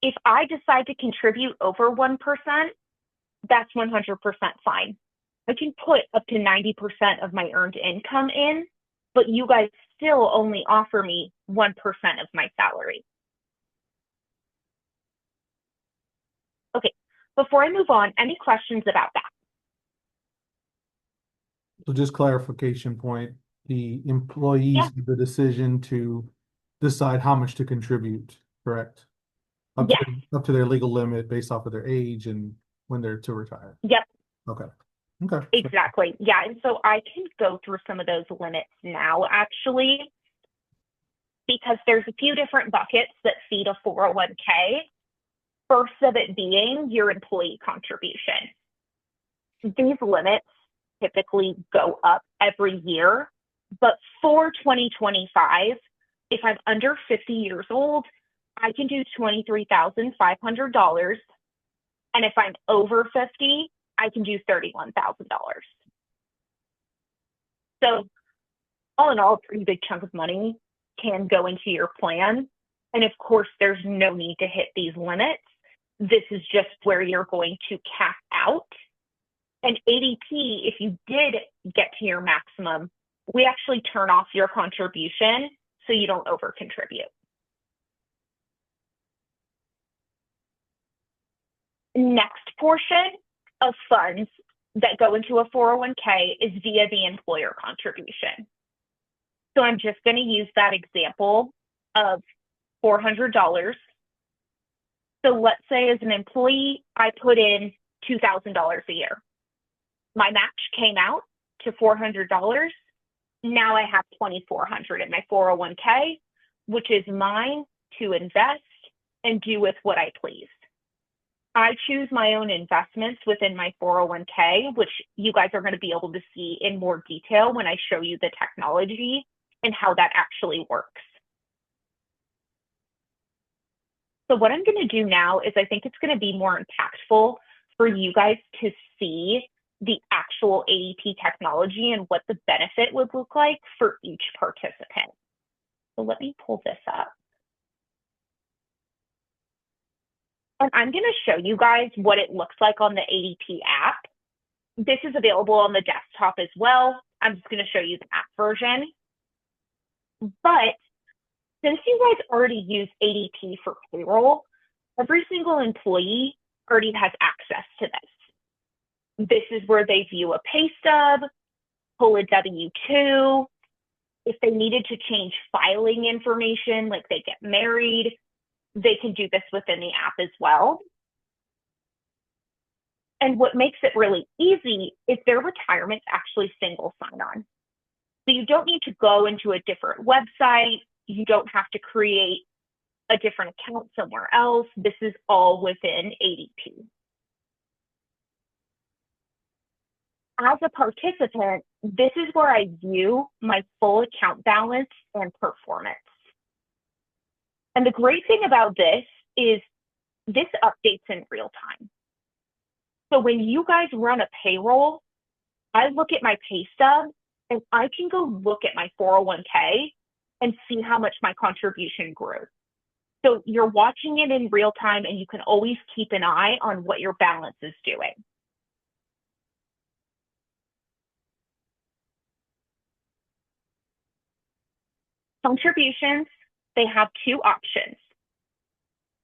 If I decide to contribute over 1%, that's 100% fine. I can put up to 90% of my earned income in, but you guys still only offer me 1% of my salary. Okay, before I move on, any questions about that? So just clarification point, the employees Yeah. have the decision to decide how much to contribute, correct? Up Yes. to, up to their legal limit based off of their age and when they're to retire. Yep. Okay. Okay. Exactly. Yeah. And so I can go through some of those limits now, actually, because there's a few different buckets that feed a 401k. First of it being your employee contribution. These limits typically go up every year, but for 2025, if I'm under 50 years old, I can do $23,500. And if I'm over 50, I can do $31,000. So all in all, a pretty big chunk of money can go into your plan. And of course, there's no need to hit these limits. This is just where you're going to cap out. And ADP, if you did get to your maximum, we actually turn off your contribution so you don't over contribute. Next portion of funds that go into a 401k is via the employer contribution. So I'm just going to use that example of $400. So let's say as an employee, I put in $2,000 a year. My match came out to $400. Now I have $2,400 in my 401k, which is mine to invest and do with what I please. I choose my own investments within my 401k, which you guys are going to be able to see in more detail when I show you the technology and how that actually works. So what I'm going to do now is I think it's going to be more impactful for you guys to see the actual ADP technology and what the benefit would look like for each participant. So let me pull this up. And I'm going to show you guys what it looks like on the ADP app. This is available on the desktop as well. I'm just going to show you the app version. But since you guys already use ADP for payroll, every single employee already has access to this. This is where they view a pay stub, pull a W-2. If they needed to change filing information, like they get married, they can do this within the app as well. And what makes it really easy is their retirement's actually single sign-on. So you don't need to go into a different website. You don't have to create a different account somewhere else. This is all within ADP. As a participant, this is where I view my full account balance and performance. And the great thing about this is this updates in real time. So when you guys run a payroll, I look at my pay stub and I can go look at my 401k and see how much my contribution grew. So you're watching it in real time and you can always keep an eye on what your balance is doing. Contributions, they have two options.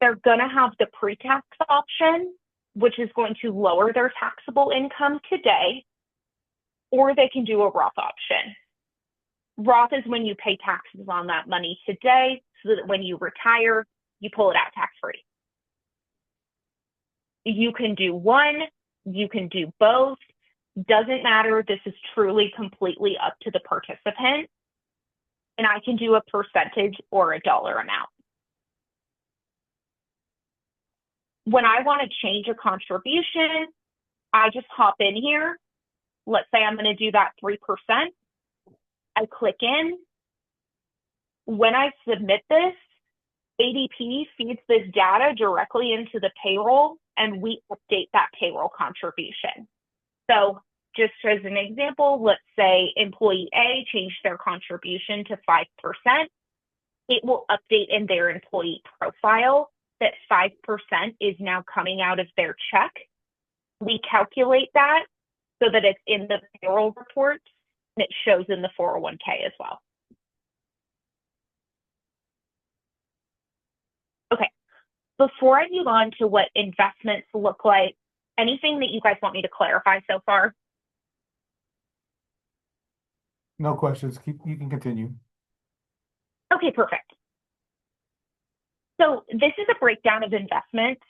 They're going to have the pre-tax option, which is going to lower their taxable income today, or they can do a Roth option. Roth is when you pay taxes on that money today, so that when you retire, you pull it out tax-free. You can do one, you can do both. Doesn't matter. This is truly completely up to the participant. And I can do a percentage or a dollar amount. When I want to change a contribution, I just hop in here. Let's say I'm going to do that 3%. I click in. When I submit this, ADP feeds this data directly into the payroll, and we update that payroll contribution. So just as an example, let's say employee A changed their contribution to 5%. It will update in their employee profile that 5% is now coming out of their check. We calculate that, so that it's in the payroll reports and it shows in the 401k as well. Okay, before I move on to what investments look like, anything that you guys want me to clarify so far? No questions. You can continue. Okay, perfect. So this is a breakdown of investments,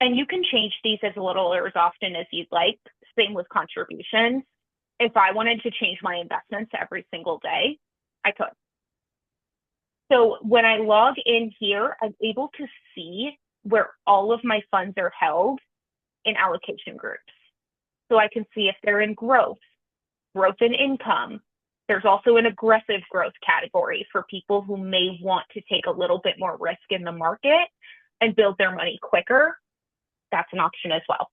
and you can change these as little or as often as you'd like. Same with contributions. If I wanted to change my investments every single day, I could. So when I log in here, I'm able to see where all of my funds are held in allocation groups. So I can see if they're in growth in income. There's also an aggressive growth category for people who may want to take a little bit more risk in the market and build their money quicker. That's an option as well.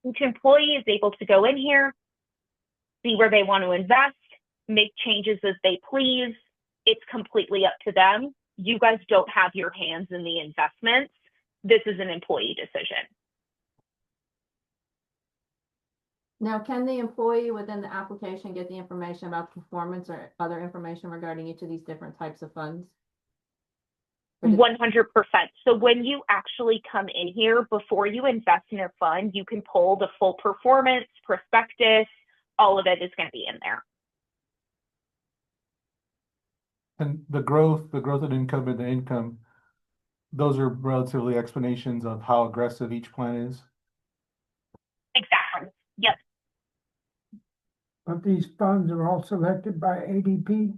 Each employee is able to go in here, see where they want to invest, make changes as they please. It's completely up to them. You guys don't have your hands in the investments. This is an employee decision. Now, can the employee within the application get the information about performance or other information regarding each of these different types of funds? 100%. So when you actually come in here, before you invest in a fund, you can pull the full performance, prospectus, all of it is going to be in there. And the growth in income and the income, those are relatively explanations of how aggressive each plan is. Exactly. Yep. But these funds are all selected by ADP?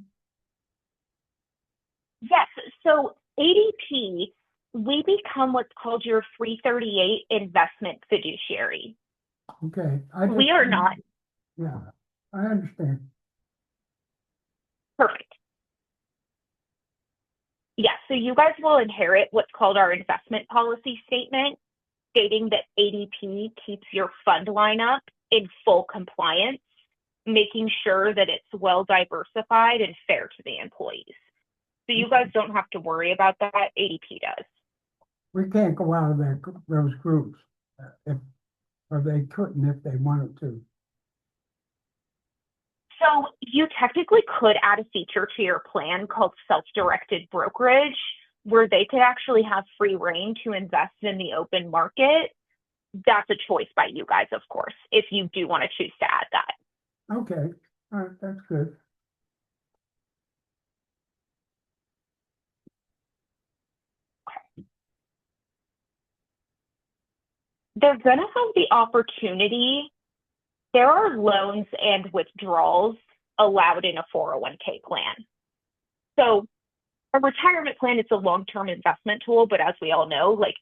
Yes. So ADP, we become what's called your 338 investment fiduciary. Okay. We are not. Yeah, I understand. Perfect. Yeah, so you guys will inherit what's called our investment policy statement, stating that ADP keeps your fund lineup in full compliance, making sure that it's well diversified and fair to the employees. So you guys don't have to worry about that. ADP does. We can't go out of those groups, or they couldn't if they wanted to. So you technically could add a feature to your plan called self-directed brokerage, where they could actually have free reign to invest in the open market. That's a choice by you guys, of course, if you do want to choose to add that. Okay, all right, that's good. They're going to have the opportunity. There are loans and withdrawals allowed in a 401k plan. So a retirement plan is a long-term investment tool, but as we all know, like,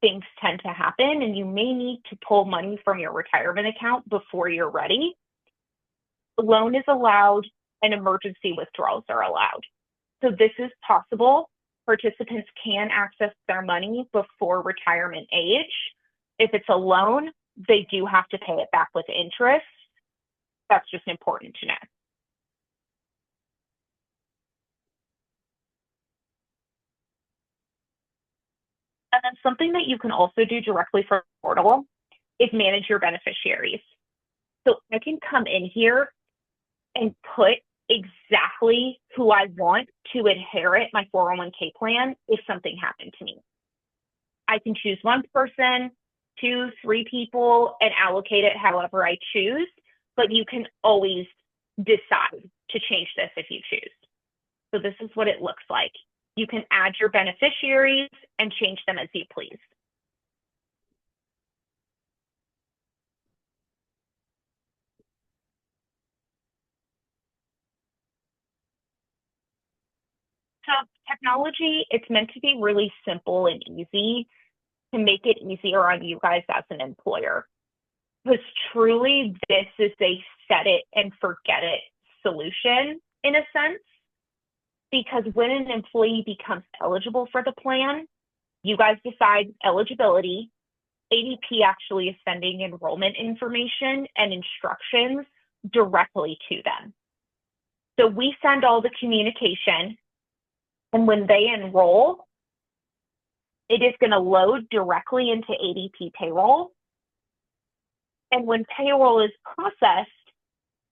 things tend to happen and you may need to pull money from your retirement account before you're ready. The loan is allowed and emergency withdrawals are allowed. So this is possible. Participants can access their money before retirement age. If it's a loan, they do have to pay it back with interest. That's just important to know. And then something that you can also do directly from the portal is manage your beneficiaries. So I can come in here and put exactly who I want to inherit my 401k plan if something happened to me. I can choose one person, 2, 3 people, and allocate it however I choose, but you can always decide to change this if you choose. So this is what it looks like. You can add your beneficiaries and change them as you please. So technology, it's meant to be really simple and easy to make it easier on you guys as an employer. Because truly, this is a set it and forget it solution in a sense. Because when an employee becomes eligible for the plan, you guys decide eligibility. ADP actually is sending enrollment information and instructions directly to them. So we send all the communication, and when they enroll, it is going to load directly into ADP payroll. And when payroll is processed,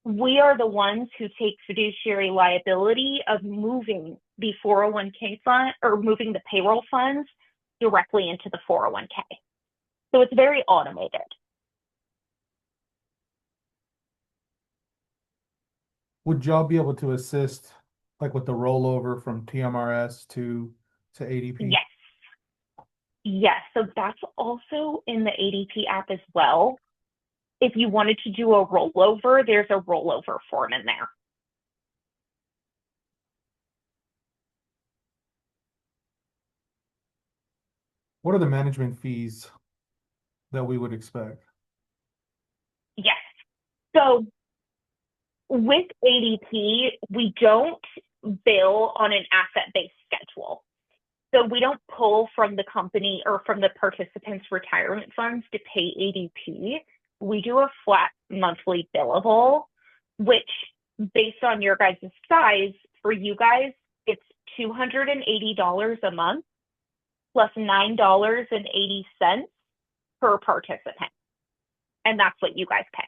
we are the ones who take fiduciary liability of moving the 401k fund or moving the payroll funds directly into the 401k. So it's very automated. Would y'all be able to assist like with the rollover from TMRS to ADP? Yes. Yes. So that's also in the ADP app as well. If you wanted to do a rollover, there's a rollover form in there. What are the management fees that we would expect? Yes. So with ADP, we don't bill on an asset-based schedule. So we don't pull from the company or from the participants' retirement funds to pay ADP. We do a flat monthly billable, which based on your guys' size, for you guys, it's $280 a month plus $9.80 per participant. And that's what you guys pay.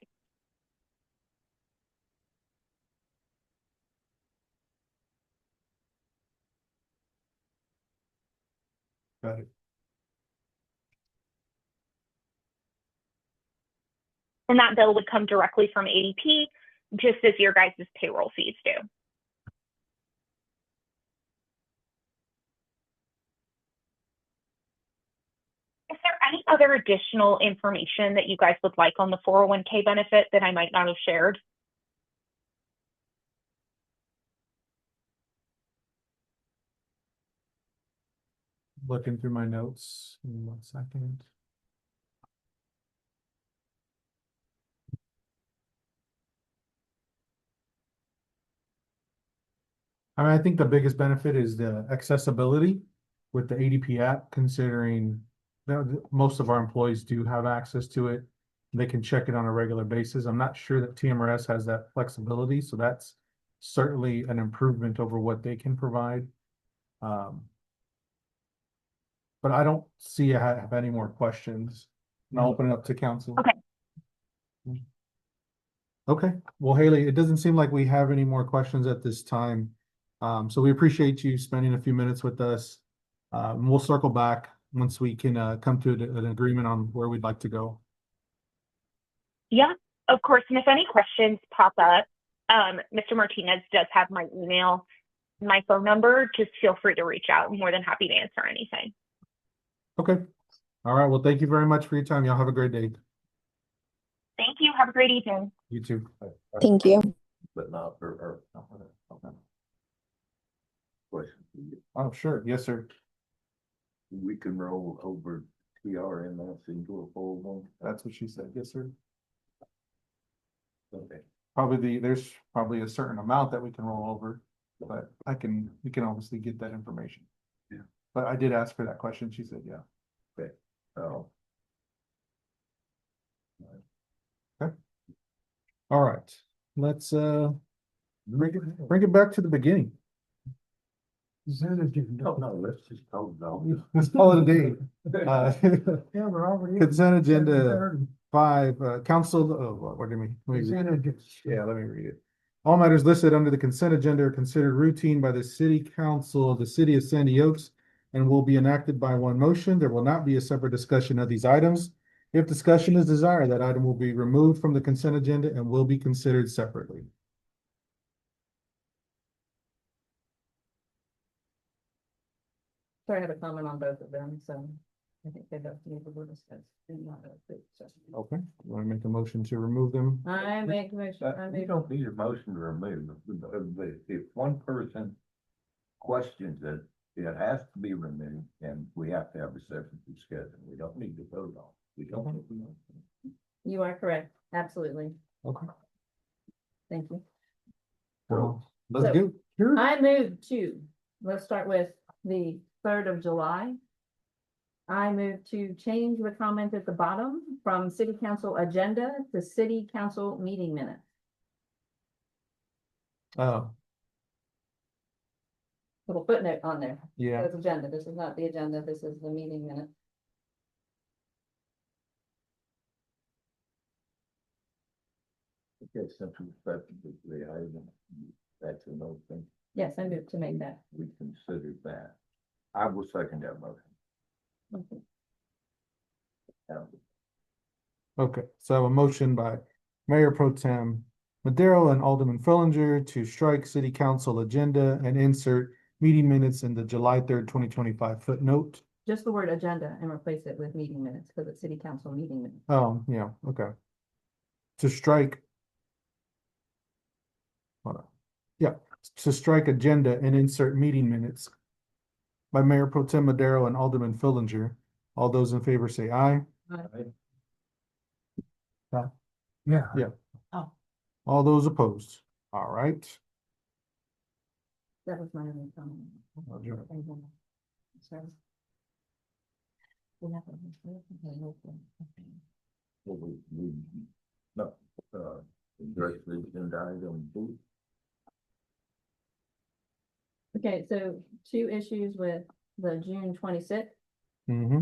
Got it. And that bill would come directly from ADP, just as your guys' payroll fees do. Is there any other additional information that you guys would like on the 401k benefit that I might not have shared? Looking through my notes in 1 second. I mean, I think the biggest benefit is the accessibility with the ADP app, considering that most of our employees do have access to it. They can check it on a regular basis. I'm not sure that TMRS has that flexibility, so that's certainly an improvement over what they can provide. But I don't see I have any more questions. And I'll open it up to council. Okay. Okay, well, Haley, it doesn't seem like we have any more questions at this time. So we appreciate you spending a few minutes with us. And we'll circle back once we can come to an agreement on where we'd like to go. Yeah, of course. And if any questions pop up, Mr. Martinez does have my email, my phone number. Just feel free to reach out. I'm more than happy to answer anything. Okay. All right. Well, thank you very much for your time. Y'all have a great day. Thank you. Have a great evening. You too. Thank you. But not for, okay. Question. Oh, sure. Yes, sir. We can roll over TRMS into a full one. That's what she said. Yes, sir. Okay. There's probably a certain amount that we can roll over, but we can obviously get that information. Yeah. But I did ask her that question. She said, yeah. Okay. Oh. All right. Let's bring it back to the beginning. No, let's just hold on. Let's call it a day. Yeah, we're already. Consent agenda 5, council, what do you mean? Let me read it. Consent. Yeah, let me read it. All matters listed under the consent agenda are considered routine by the city council of the city of Sandy Oaks and will be enacted by one motion. There will not be a separate discussion of these items. If discussion is desired, that item will be removed from the consent agenda and will be considered separately. So I have a comment on both of them, so I think they both need to be discussed. in one of the sessions. Okay, you want to make a motion to remove them? I make a motion, I You make, don't need a motion to remove them. If one person questions it, it has to be removed and we have to have a separate discussion. We don't need to vote on. We don't. you are correct, absolutely, Okay. thank you. Well, let's So- go. I move to, let's start with the 3rd of July. I move to change the comment at the bottom from city council agenda to city council meeting minutes. Oh, Little footnote on there, yeah. says agenda, this is not the agenda, this is the meeting minute. Okay, since we specifically, that's another thing, Yes, I moved to make that. we considered that. I will second that motion. Okay. Okay, so I have a motion by Mayor Pro Tem Madero and Alderman Fillinger to strike city council agenda and insert meeting minutes in the July 3rd, 2025 footnote. Just the word agenda and replace it with meeting minutes, because it's city council meeting minutes. Yeah, okay. To strike. Hold on. Yeah, to strike agenda and insert meeting minutes by Mayor Pro Tem Madero and Alderman Fillinger. All those in favor say aye. Yeah. Yeah. All those opposed. All right. That was my only comment. Sorry. We have Well, no, address the agenda item B. Okay, so two issues with the June 26th. Mm-hmm.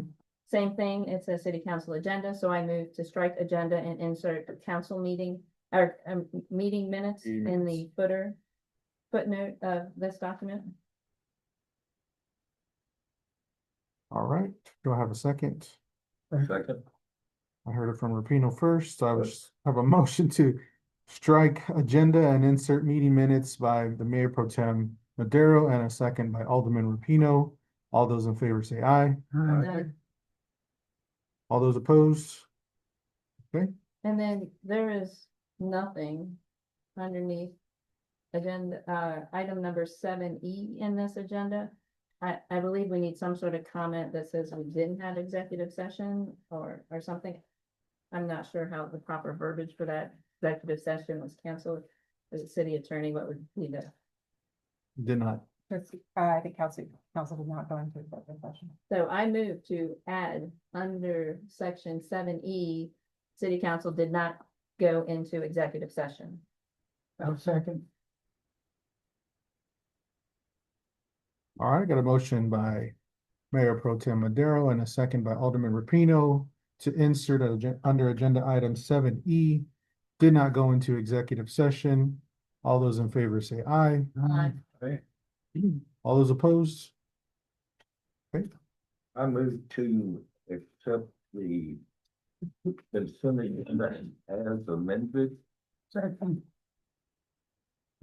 Same thing, it's a city council agenda, so I move to strike agenda and insert the council meeting or meeting minutes Meeting in the footnote of this document. All right. Do I have a second? Second, I heard it from Rapino first. I was have a motion to strike agenda and insert meeting minutes by the Mayor Pro Tem Madero and a second by Alderman Rapino. All those in favor say aye. Done. All those opposed? Okay, And then there is nothing underneath agenda, item number 7E in this agenda. I believe we need some sort of comment that says we didn't have executive session or something. I'm not sure how the proper verbiage for that executive session was canceled. As a city attorney, what would be the, did not. I think council did not go into executive session. so I move to add under section 7E, city council did not go into executive session. I'll second. All right, got a motion by Mayor Pro Tem Madero and a second by Alderman Rapino to insert under agenda item 7E. Did not go into executive session. All those in favor say aye. Aye. All those opposed? I move to accept the consent agenda as amended. Second.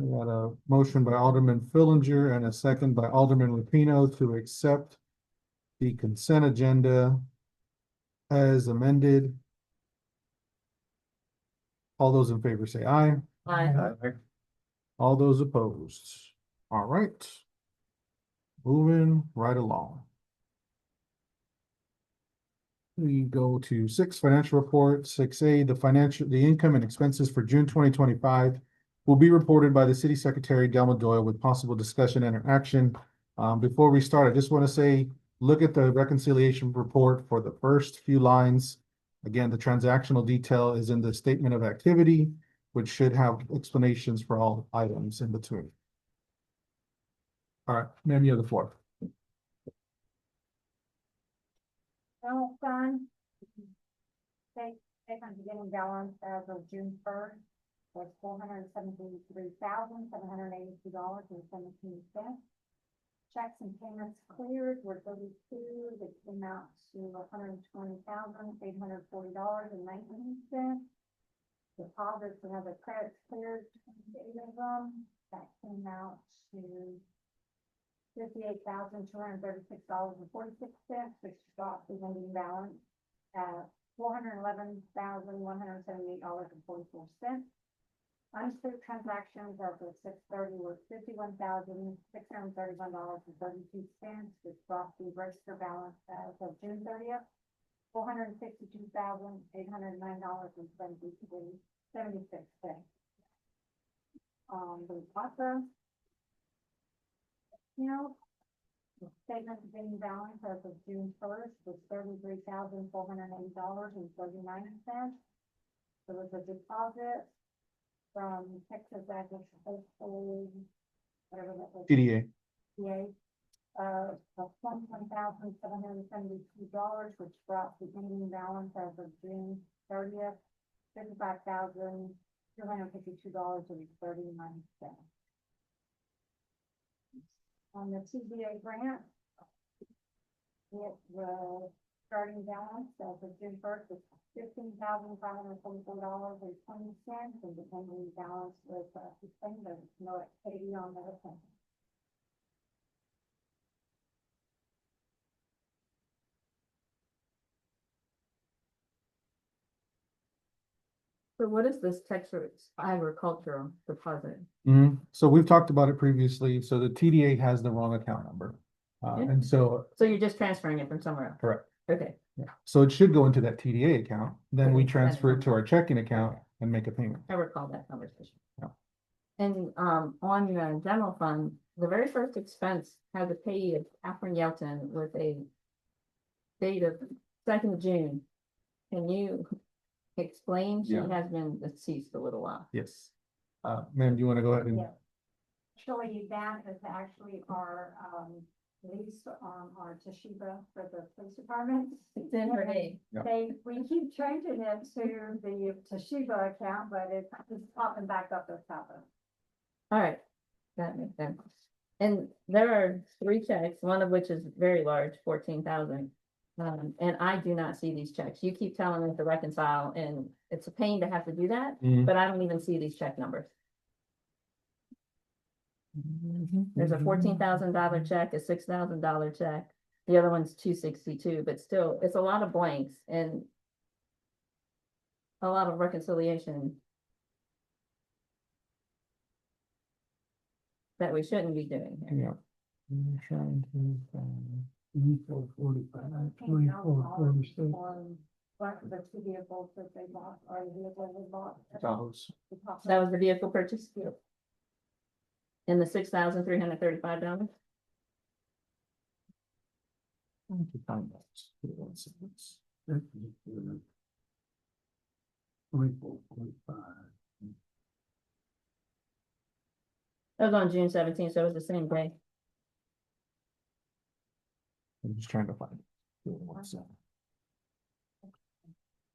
We got a motion by Alderman Fillinger and a second by Alderman Rapino to accept the consent agenda as amended. All those in favor say aye. Aye. All those opposed. All right. Moving right along. We go to 6 financial report, 6A, the income and expenses for June 2025 will be reported by the city secretary, Delma Doyle, with possible discussion and action. Before we start, I just want to say, look at the reconciliation report for the first few lines. Again, the transactional detail is in the statement of activity, which should have explanations for all items in between. All right, ma'am, you have the floor. General fund. State beginning balance as of June 1st was $473,782.17. Checks and payments cleared were 32, that came out to $120,840.19. Deposits and other credits cleared, 28 of them, that came out to $58,236.46, which dropped the ending balance at $411,178.44. Unspent transactions as of 6/30 were $51,631.32, which dropped the register balance as of June 30th, $462,809.76. The process. The statement of beginning balance as of June 1st was $33,480.39. There was a deposit from Texas Agricultural, whatever that was. TDA. Of $21,772, which brought the ending balance as of June 30th, $55,000, $252.39. On the TDA grant, it was starting balance as of June first is $15,544.20, and the ending balance was sustained, there's no activity on that account. So what is this Texas agricultural deposit? So we've talked about it previously. So the TDA has the wrong account number. Yeah. And so, So you're just transferring it from somewhere else? correct. Okay, Yeah. So it should go into that TDA account. Then we Okay. transfer it to our checking account and make a payment. I recall that conversation. Yeah. And, on your general fund, the very first expense has a payee of Catherine Yelton with a date of 2nd of June. Can you explain? She Yeah. has been deceased a little while. Yes. Ma'am, do you want to go ahead and? Yeah. Actually, that is actually our, lease on our Toshiba for the police department. It's in her name. They, we keep changing it to the Toshiba account, but it's popping back up as Tapa. All right, that makes sense. And there are 3 checks, one of which is very large, 14,000. And I do not see these checks. You keep telling me to reconcile, and it's a pain to have to do that, Mhm. but I don't even see these check numbers. There's a $14,000 check, a $6,000 check. The other one's 262, but still, it's a lot of blanks and a lot of reconciliation that we shouldn't be doing here. Yeah. I'm trying to find- 2445, 2446. On the 2 vehicles that they bought, or the vehicle they bought. Tahoes. That was the vehicle purchase? In the $6,335? Trying to find that. Give me 1 second. 2445. That was on June 17th, so it was the same day. I'm just trying to find it. Give me 1 second.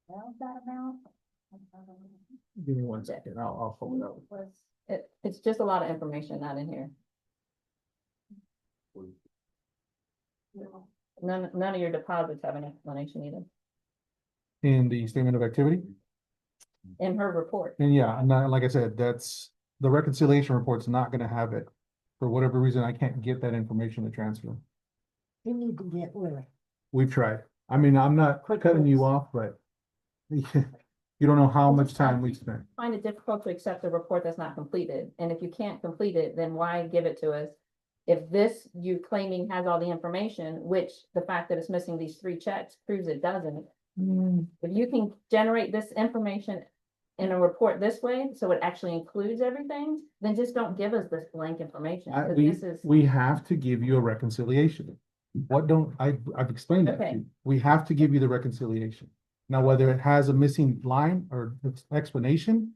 Well, that amount. Give me 1 second. I'll pull it up. Was, It's just a lot of information not in here. you know, None of your deposits have an explanation either. In the statement of activity. In her report. And yeah, and like I said, that's, the reconciliation report's not gonna have it. For whatever reason, I can't get that information to transfer. You need to get Willie. We've tried. I mean, I'm not cutting you off, but you don't know how much time we spent. Find it difficult to accept a report that's not completed, and if you can't complete it, then why give it to us? If this you claiming has all the information, which the fact that it's missing these 3 checks proves it doesn't. If you can generate this information in a report this way, so it actually includes everything, then just don't give us this blank information. 'Cause this is, We have to give you a reconciliation. What don't, I've explained that to Okay. you. We have to give you the reconciliation. Now, whether it has a missing line or explanation,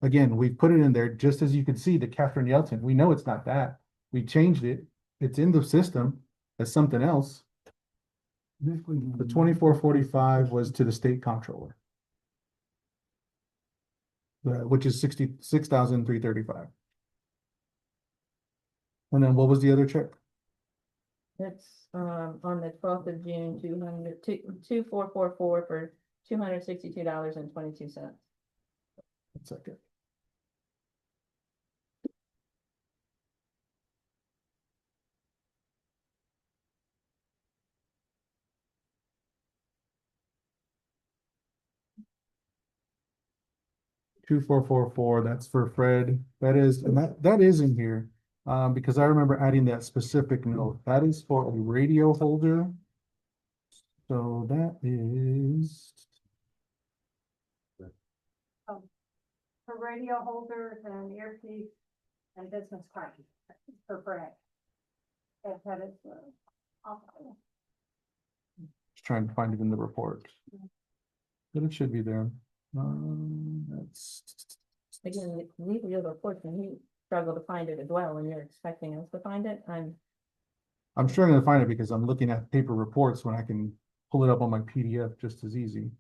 again, we put it in there just as you can see the Catherine Yelton. We know it's not that. We changed it. It's in the system as something else. The 2445 was to the state comptroller. Which is 66,335. And then what was the other check? it's, on the 12th of June, 2444 for $262.22. 1 second. Two, 444, that's for Fred. That is, and that is in here. Because I remember adding that specific note. That is for a radio holder. So that is. For radio holders and earpiece and business cards for Fred. That is, awful. Just trying to find it in the report. But it should be there. That's. Again, these are your reports, and you struggle to find it as well, and you're expecting us to find it. I'm struggling to find it because I'm looking at paper reports when I can pull it up on my PDF just as easy.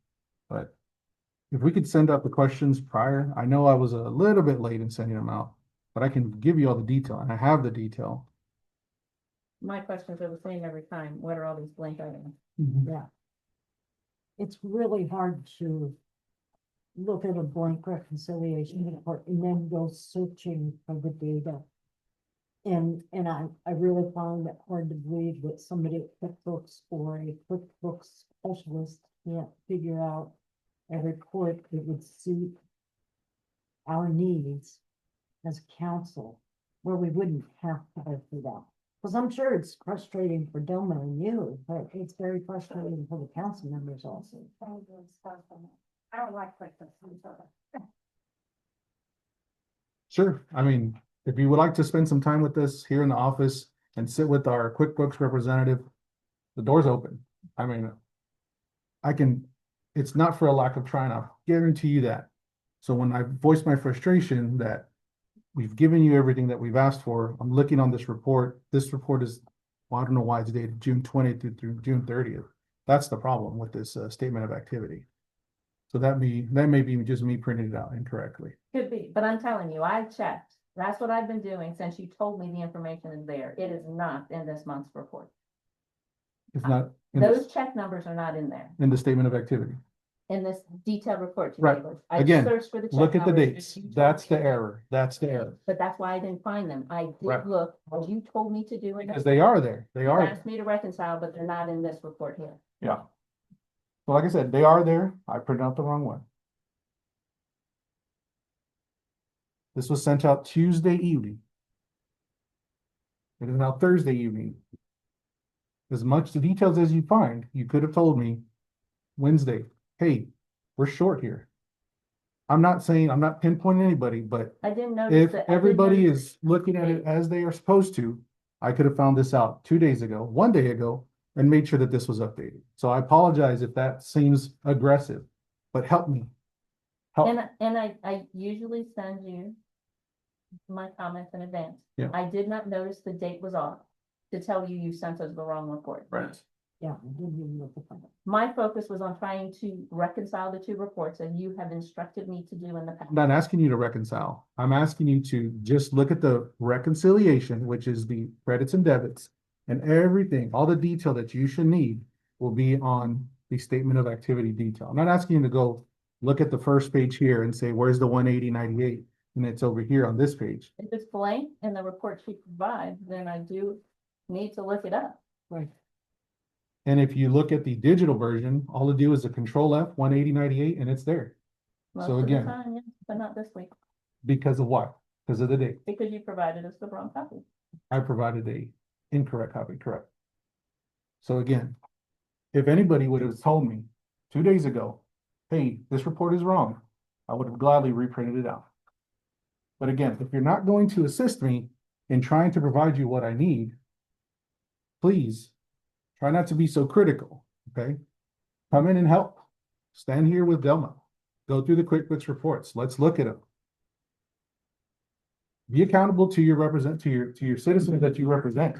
But if we could send out the questions prior, I know I was a little bit late in sending them out, but I can give you all the detail, and I have the detail. My questions are the same every time. What are all these blank items? Yeah. It's really hard to look at a blank reconciliation report and then go searching for the data. And I really found it hard to believe that somebody at QuickBooks or a QuickBooks specialist can't figure out a report that would suit our needs as council, where we wouldn't have to go through that. Because I'm sure it's frustrating for Doma and you, but it's very frustrating for the council members also. I don't like QuickBooks, I'm sorry. Sure, I mean, if you would like to spend some time with us here in the office and sit with our QuickBooks representative, the door's open. I mean, it's not for a lack of trying, I'll guarantee you that. So when I voice my frustration that we've given you everything that we've asked for, I'm looking on this report. This report is, well, I don't know why it's dated June 20th through June 30th. That's the problem with this statement of activity. So that may be just me printing it out incorrectly. Could be, but I'm telling you, I checked. That's what I've been doing since you told me the information is there. It is not in this month's report. It's not Those check numbers are not in there, in the statement of activity. in this detailed report. Right. I Again, searched for the check Look at the numbers, and dates. you told That's me the error. That's the error. But that's why I didn't find them. I Right. did look, as you told me to do. Because they are there. They You are. asked me to reconcile, but they're not in this report here. Yeah. Well, like I said, they are there. I printed out the wrong one. This was sent out Tuesday evening. It is now Thursday evening. As much the details as you find, you could have told me Wednesday, hey, we're short here. I'm not pinpointing anybody, but I didn't notice if that. everybody is looking at it as they are supposed to, I could have found this out 2 days ago, 1 day ago, and made sure that this was updated. So I apologize if that seems aggressive, but help me. Help. And I usually send you my comments in advance. Yeah. I did not notice the date was off to tell you sent us the wrong report. Right. Yeah, I didn't even look at that. My focus was on trying to reconcile the two reports that you have instructed me to do in the past. I'm not asking you to reconcile. I'm asking you to just look at the reconciliation, which is the credits and debits, and everything, all the detail that you should need will be on the statement of activity detail. I'm not asking you to go look at the first page here and say, where's the 180.98? And it's over here on this page. If it's blank in the report she provides, then I do need to look it up. Right. And if you look at the digital version, all to do is a Control F 180.98 and it's there. Most So of the again- time, yes, but not this week, Because of what? Because of the date. because you provided us the wrong copy. I provided a incorrect copy, correct? So again, if anybody would have told me 2 days ago, hey, this report is wrong, I would have gladly reprinted it out. But again, if you're not going to assist me in trying to provide you what I need, please try not to be so critical, okay? Come in and help. Stand here with Delma. Go through the QuickBooks reports. Let's look at them. Be accountable to your to your citizens that you represent.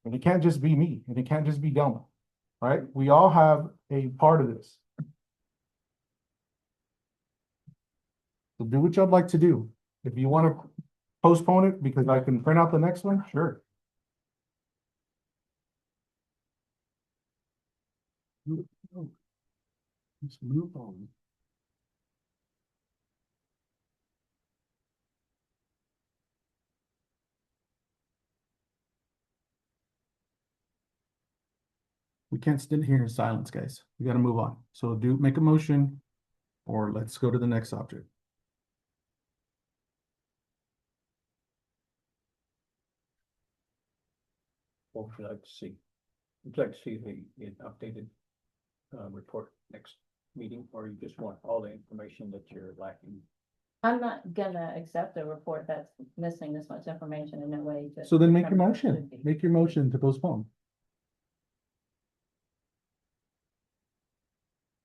And it can't just be me, and it can't just be Delma, right? We all have a part of this. So do what y'all like to do. If you want to postpone it because I can print out the next one, sure. Let's move on. We can't sit here in silence, guys. We gotta move on. So make a motion, or let's go to the next object. What would you like to see? Would you like to see the updated report next meeting, or you just want all the information that you're lacking? I'm not gonna accept a report that's missing this much information in a way to. So then make your determine what it motion, should be. make your motion to postpone.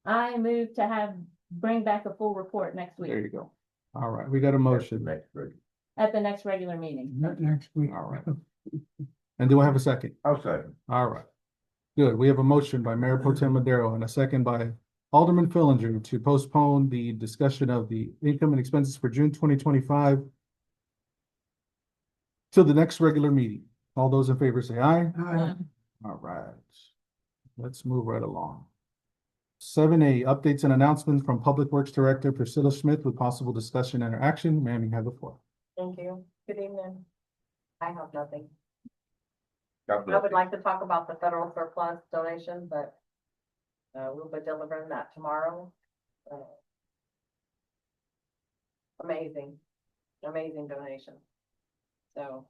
I move to bring back a full report next There week, you go. All right, we got a motion. Next, right. at the next regular meeting. Not next week. All right. And do I have a second? I'll say, All right. Good. We have a motion by Mayor Pro Tem Madero and a second by Alderman Fillinger to postpone the discussion of the income and expenses for June 2025 till the next regular meeting. All those in favor say aye. All right. Let's move right along. 7A, updates and announcements from Public Works Director Priscilla Smith with possible discussion and action. Ma'am, you have the floor. Thank you. Good evening. I have nothing. God I bless would you. like to talk about the federal surplus donation, but we'll be delivering that tomorrow. Uh, Amazing, amazing donation. So,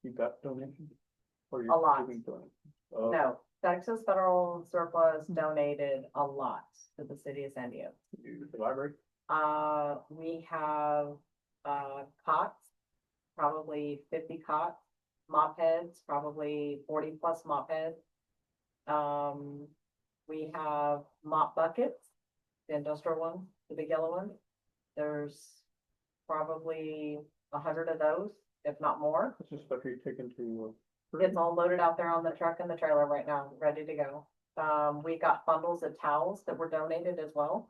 You got donations? Or A you're lot. giving donations? Oh, no, Texas federal surplus donated a lot to the city of San Diego. The library? We have, cots, probably 50 cots, mop heads, probably 40 plus mop heads. We have mop buckets, the industrial ones, the big yellow ones. There's probably 100 of those, if not more. This is stuff you're taking to. It's all loaded out there on the truck and the trailer right now, ready to go. We got bundles of towels that were donated as well.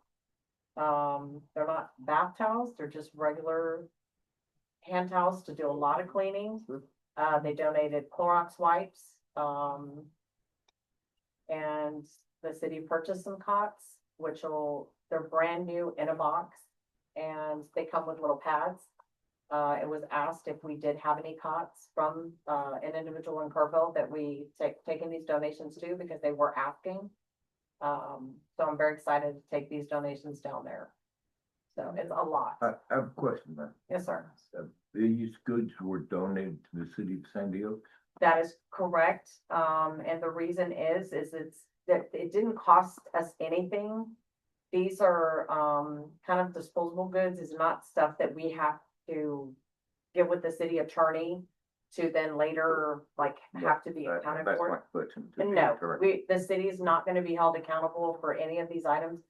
They're not bath towels, they're just regular hand towels to do a lot of cleaning. They donated Clorox wipes, and the city purchased some cots, they're brand new in a box, and they come with little pads. It was asked if we did have any cots from, an individual in Kerrville that we taking these donations to, because they were asking. So I'm very excited to take these donations down there. So it's a lot. I have a question, man. Yes, sir. These goods were donated to the city of San Diego? That is correct. And the reason is it's that it didn't cost us anything. These are, kind of disposable goods, is not stuff that we have to get with the city attorney to then later, like, have to be accounted That's my for. question. And no, the city is not gonna be held accountable for any of these items.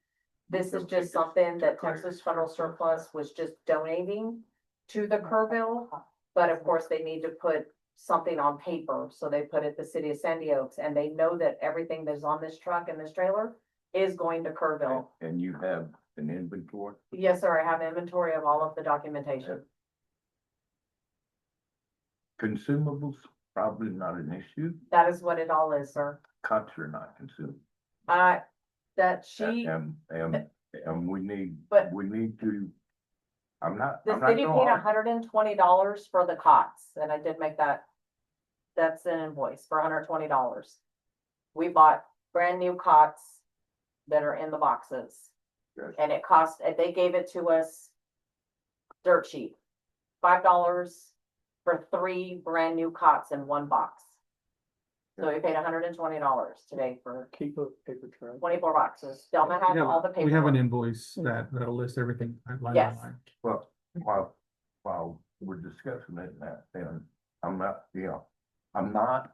This is just something that Texas Federal Surplus was just donating to the Kerrville. But of course, they need to put something on paper, so they put it the city of San Diego, and they know that everything that's on this truck and this trailer is going to Kerrville. And you have an inventory? Yes, sir, I have inventory of all of the documentation. Consumables, probably not an issue. That is what it all is, sir. Cots are not consumed. That she, And we need, But- we need to, I'm not the city paid going, $120 for the cots, and I did make that's an invoice for $120. We bought brand new cots that are in the boxes. Yes. And it cost, and they gave it to us dirt cheap, $5 for 3 brand new cots in one box. So we paid $120 today for Keep a paper trail. 24 boxes. Delma has all the paperwork. We have an invoice that'll list everything line by Yes. line. well, while we're discussing it now, and I'm not, I'm not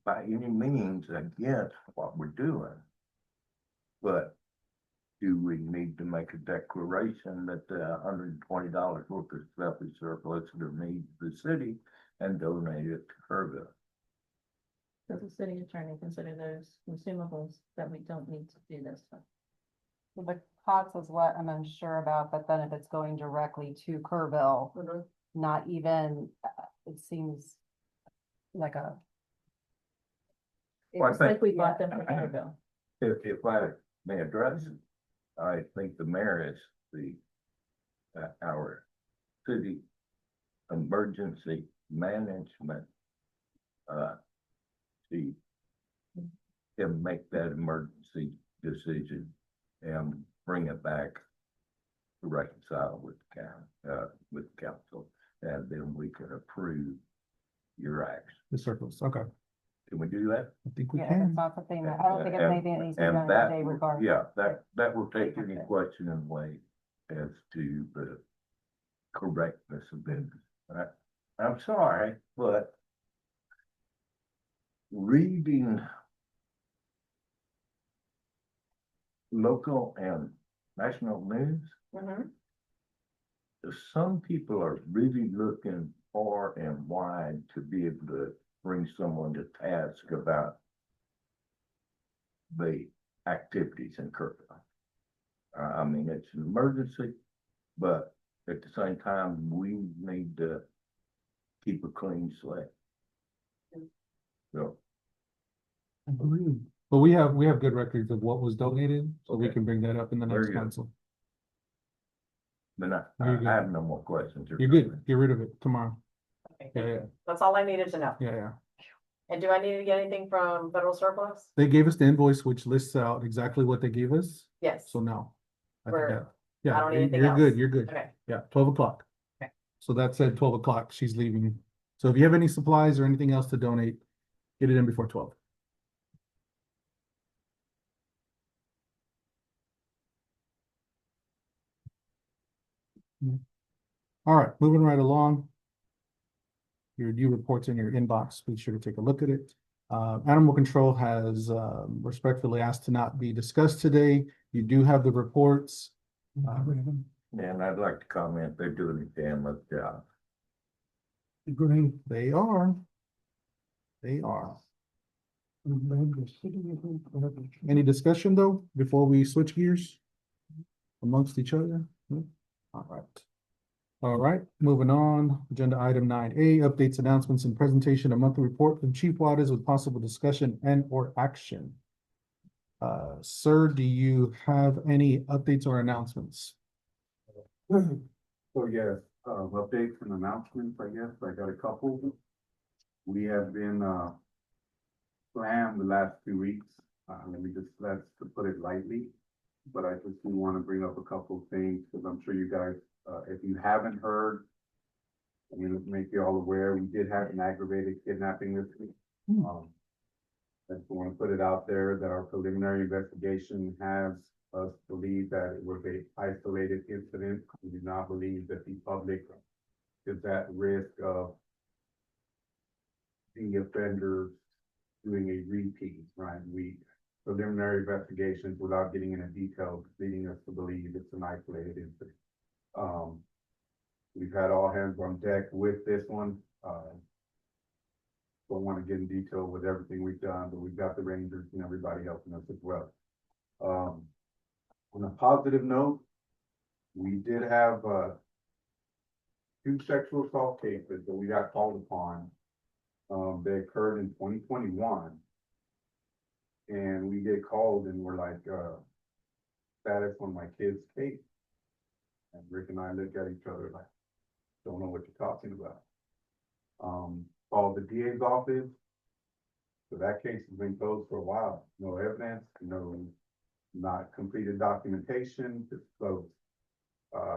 by any means against what we're doing. But do we need to make a declaration that the $120 worth of stuff is surplus to need the city and donate it to Kerrville? Does the city attorney consider those consumables that we don't need to do this stuff? The COTS is what I'm unsure about, but then if it's going directly to Kerrville, Mhm. not even, it seems like a. It Well, I was like think- we bought them from Kerrville. If I may address it, I think the mayor is our city emergency management, chief, can make that emergency decision and bring it back to reconcile with the county, with council, and then we can approve your action. The surplus, okay. Can we do that? I think we Yeah, if can. it's not something that, I don't think it's anything that needs to be And done that today will- regardless. Yeah, that will take any question away as to the correctness of it. I'm sorry, but reading local and national news, Mhm. some people are really looking far and wide to be able to bring someone to task about the activities in Kerrville. I mean, it's an emergency, but at the same time, we need to keep a clean slate. So, Agreed. But we have good records of what was donated, so we Okay. can bring that up in the next Very good. council. but I You're good. have no more questions. You're good. Get rid of it tomorrow. Okay, Yeah, yeah, that's all I needed to know. yeah. And do I need to get anything from federal surplus? They gave us the invoice, which lists out exactly what they gave us, Yes, so no. I think We're- that- Yeah, I don't need anything you're good, else. you're good. okay, Yeah, 12 o'clock. Okay. So that said 12 o'clock, she's leaving. So if you have any supplies or anything else to donate, get it in before 12. All right, moving right along. Your new reports in your inbox, be sure to take a look at it. Animal control has respectfully asked to not be discussed today. You do have the reports. And I'd like to comment, they're doing a damn good job. Agreed. They are. They are. Any discussion though, before we switch gears amongst each other? No? All right. All right, moving on, agenda item 9A, updates, announcements, and presentation, a monthly report from Chief Waters with possible discussion and or action. Sir, do you have any updates or announcements? So yes, updates and announcements, I guess, I got a couple. We have been, slammed the last 2 weeks, that's to put it lightly. But I just want to bring up a couple of things, because I'm sure you guys, if you haven't heard, I mean, to make you all aware, we did have an aggravated kidnapping this week. I just want to put it out there that our preliminary investigation has us believe that it was a isolated incident. We do not believe that the public is at risk of the offenders doing a repeat, right? Preliminary investigations without getting into details, leading us to believe it's an isolated incident. We've had all hands on deck with this one. Don't want to get in detail with everything we've done, but we've got the Rangers and everybody helping us as well. On a positive note, we did have, 2 sexual assault cases that we got called upon. They occurred in 2021. And we get called and we're like, status on my kid's case. And Rick and I look at each other like, don't know what you're talking about. Called the DA's office. So that case has been closed for a while. No evidence, no, not completed documentation, just closed.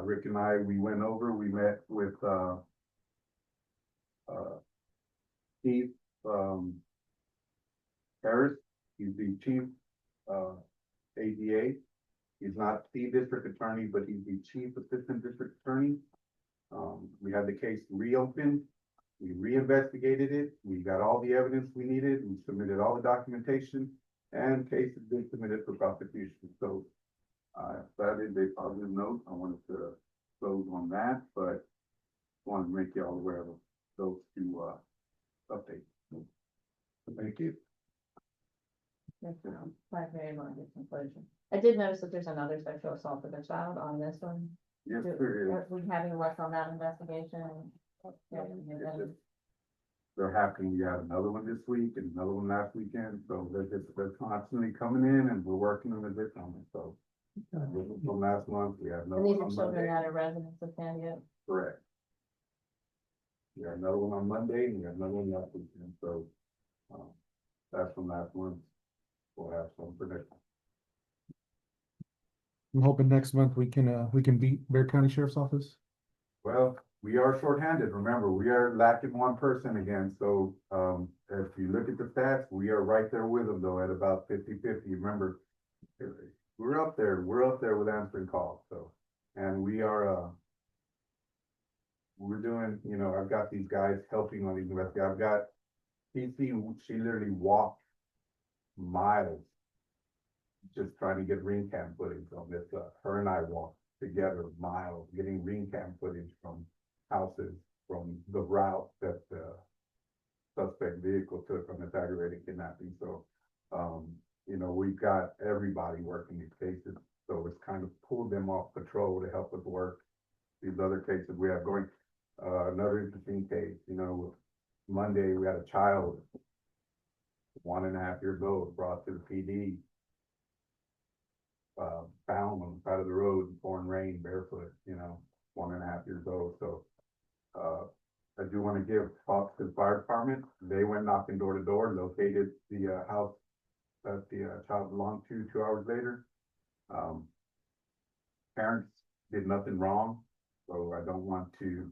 Rick and I, we went over, we met with, Chief, Harris. He's the chief, ADA. He's not the district attorney, but he's the chief assistant district attorney. We had the case reopened. We reinvestigated it. We got all the evidence we needed. We submitted all the documentation and case has been submitted for prosecution. So, that is a positive note. I wanted to close on that, but wanted to make you all aware of those 2, updates. Thank you. Very long conclusion. I did notice that there's another sexual assault of a child on this one. Yes, there is. Are we having work on that investigation? They're happening. We had another one this week and another one last weekend. So they're constantly coming in and we're working them as they come. So from last month, we have another And these one are on children Monday. that are residents of San Diego. Correct. We have another one on Monday and we have another one last weekend. So, that's from last month. We'll have some for next. I'm hoping next month we can beat Bear County Sheriff's Office. Well, we are shorthanded. Remember, we are lacking one person again. So, if you look at the stats, we are right there with them though at about 50-50. Remember, we're up there with answering calls. So, and we are, we're doing, I've got these guys helping on these investigations. I've got PC, she literally walked miles just trying to get ring cam footage on this. Her and I walked together miles, getting ring cam footage from houses, from the route that the suspect vehicle took on this aggravated kidnapping. So, we've got everybody working these cases. So was kind of pulled them off patrol to help us work these other cases we have going. Another interesting case, you know, Monday, we had a child, 1.5 years old, brought to the PD. Found on the side of the road in pouring rain, barefoot, you know, 1.5 years old, so. I do want to give props to the fire department. They went knocking door to door, located the house that the child belonged to 2 hours later. Parents did nothing wrong, so I don't want to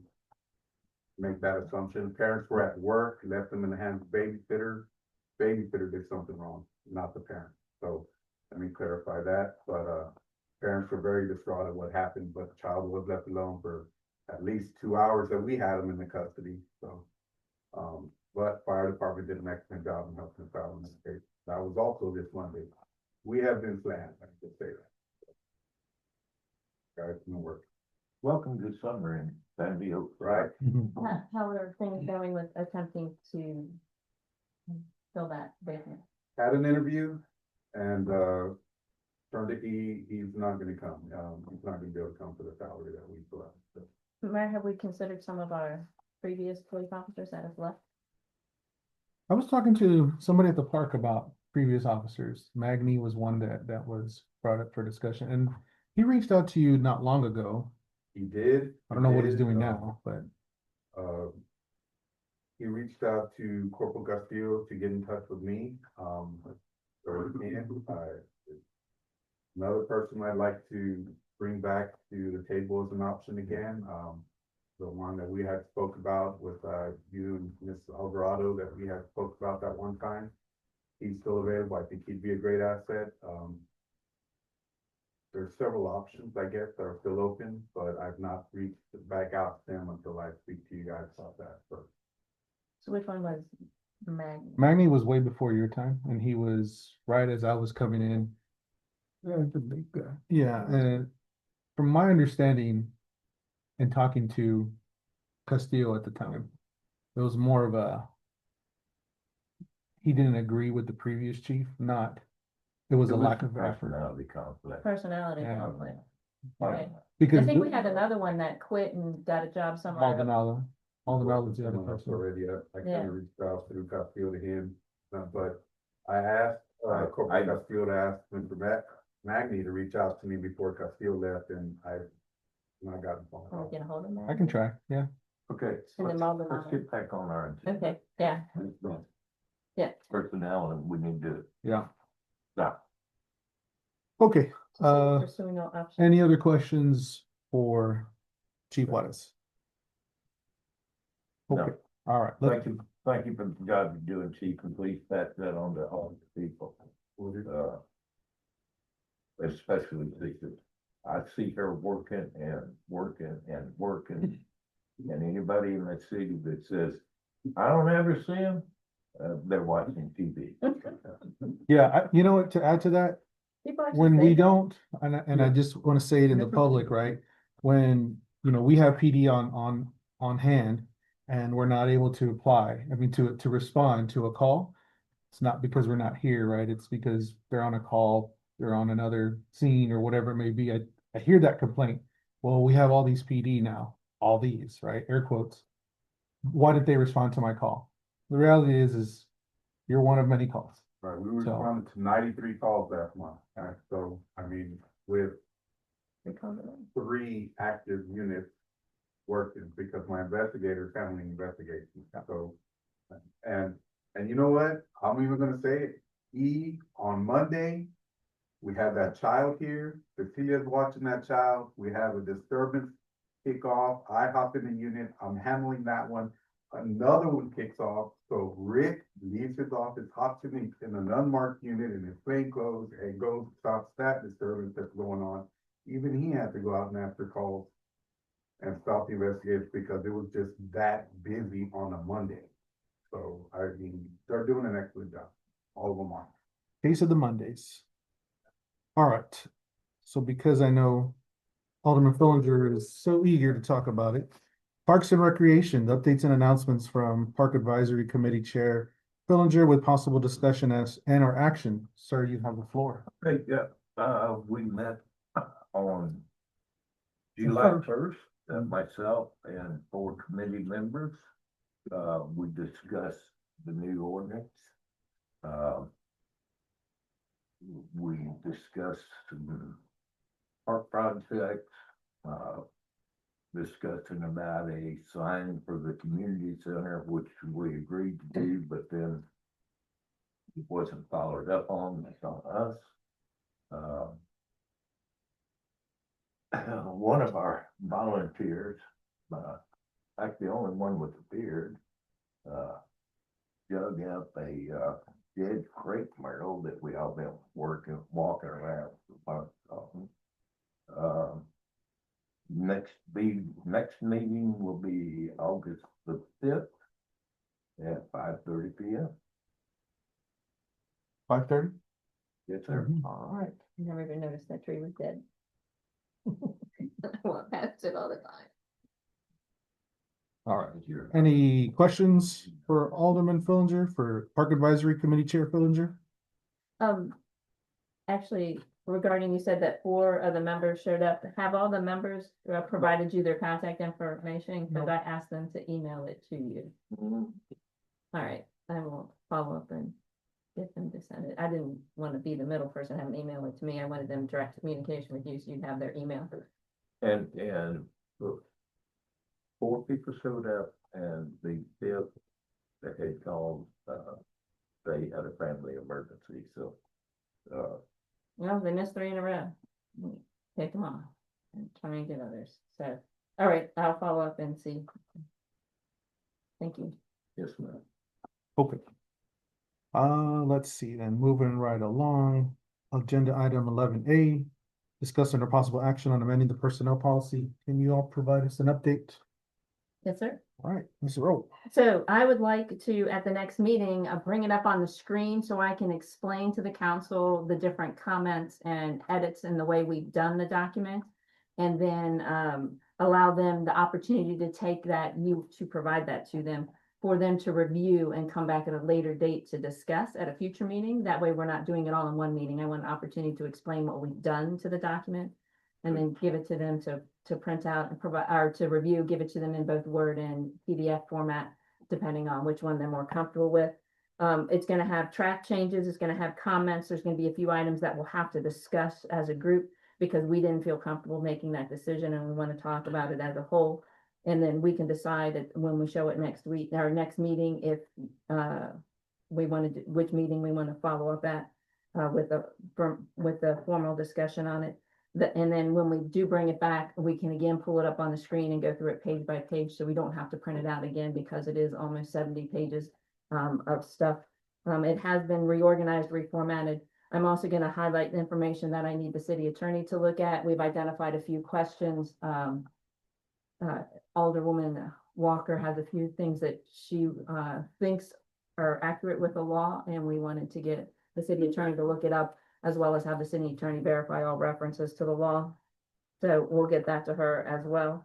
make that assumption. Parents were at work, left them in the hands of babysitter. Babysitter did something wrong, not the parent. So let me clarify that, but parents were very distraught at what happened, but the child was left alone for at least 2 hours that we had him in the custody, so. But fire department did an excellent job in helping us out in this case. That was also this Monday. We have been slammed, I can just say that. Guys, no work. Welcome to summer in San Diego. Right. How are things going with attempting to fill that vacancy? Had an interview and, turned it, he's not gonna come. He's not gonna be able to come for the salary that we put up. So. Mayor, have we considered some of our previous police officers that have left? I was talking to somebody at the park about previous officers. Magny was one that was brought up for discussion, and he reached out to you not long ago. He did. I don't know what he's did, doing now, but he reached out to Corporal Castillo to get in touch with me. Another person I'd like to bring back to the table as an option again. The one that we had spoke about with you and Ms. Alvarado that we had spoke about that one time. He's still available. I think he'd be a great asset. There's several options, I guess, that are still open, but I've not reached back out to them until I speak to you guys about that first. So which one was Magny? Magny was way before your time, and he was right as I was coming in. That's a big guy. Yeah, and from my understanding and talking to Castillo at the time, it was more of he didn't agree with the previous chief, it was a lack of effort. Personality conflict. Personality Yeah. conflict. Okay. I Because think we had another one that quit and got a job somewhere. else. Maldonado is the other Someone else person. already, I Yeah. kind of reached out through Castillo to him, but I asked, Corporal I- Castillo to ask Mr. Magny to reach out to me before Castillo left, and I've not gotten a phone Can we call. get a hold of I Magny? can try, yeah. Okay, And then let's Maldonado. get back on our. agenda. Okay, yeah, yeah. Personnel, and we need to Yeah. stop. Okay, So pursuing no option. any other questions for Chief Juarez? No. Okay, all right. Thank you for the job you're doing, chief, and please pass that on to all the people. Especially Lisa. I see her working and working and working. And anybody in that city that says, I don't ever see him, they're watching TV. Yeah, you know what, to add to that, People actually when say we that. don't, and I just want to say it in the public, right? When, we have PD on hand and we're not able to apply, to respond to a call. It's not because we're not here, right? It's because they're on a call, they're on another scene or whatever it may be. I hear that complaint. Well, we have all these PD now, all these, right? Air quotes. Why did they respond to my call? The reality is you're one of many calls. Right, we responded to 93 calls last month, so, with 3 active units working, because my investigator's handling investigations, so. And you know what, I'm even gonna say it, on Monday, we have that child here, Cecilia's watching that child, we have a disturbance kickoff, I hop in the unit, I'm handling that one. Another one kicks off, so Rick leaves his office, hops in an unmarked unit in his plain clothes and goes, stops that disturbance that's going on. Even he had to go out and answer calls and stop the investigators because it was just that busy on a Monday. So, they're doing an excellent job, all of them are. Case of the Mondays. All right, so because I know Alderman Fillinger is so eager to talk about it. Parks and Recreation, the updates and announcements from Park Advisory Committee Chair Fillinger with possible discussion and or action. Sir, you have the floor. Hey, yeah, we met July first, myself and 4 committee members, we discussed the new ordinance. We discussed some park projects, discussing about a sign for the community center, which we agreed to do, but then it wasn't followed up on, that's on us. One of our volunteers, like the only one with a beard, dug up a dead crepe myrtle that we all been walking around for months. Next meeting will be August the 5th at 5:30 p.m. 5:30? Yes, sir. All right. Never even noticed that tree was dead. I walk past it all the time. All right. Any questions for Alderman Fillinger, for Park Advisory Committee Chair Fillinger? Actually, regarding, you said that 4 of the members showed up. Have all the members provided you their contact information? Because No. I asked them to email it to you. All right, I will follow up and get them to send it. I didn't want to be the middle person, have them email it to me. I wanted them direct communication with you, so you'd have their email. And look, 4 people showed up, and the 5th, they had called, they had a family emergency, so, Well, they missed 3 in a row. Take them off and try and get others. So, all right, I'll follow up and see. Thank you. yes, ma'am. Okay. Let's see then, moving right along. Agenda item 11A, discussing a possible action on amending the personnel policy. Can you all provide us an update? Yes, sir. All right, Mr. Rowe. So I would like to, at the next meeting, bring it up on the screen so I can explain to the council the different comments and edits in the way we've done the document. And then allow them the opportunity to take that, to provide that to them, for them to review and come back at a later date to discuss at a future meeting. That way we're not doing it all in one meeting. I want an opportunity to explain what we've done to the document and then give it to them to print out and provide, or to review, give it to them in both Word and PDF format, depending on which one they're more comfortable with. It's gonna have track changes, it's gonna have comments, there's gonna be a few items that we'll have to discuss as a group because we didn't feel comfortable making that decision and we want to talk about it as a whole. And then we can decide when we show it next week, our next meeting, if we want to, which meeting we want to follow up at with the formal discussion on it. And then when we do bring it back, we can again pull it up on the screen and go through it page by page, so we don't have to print it out again because it is almost 70 pages of stuff. It has been reorganized, reformatted. I'm also going to highlight the information that I need the city attorney to look at. We've identified a few questions. Alderwoman Walker has a few things that she thinks are accurate with the law, and we wanted to get the city attorney to look it up, as well as have the city attorney verify all references to the law. So we'll get that to her as well.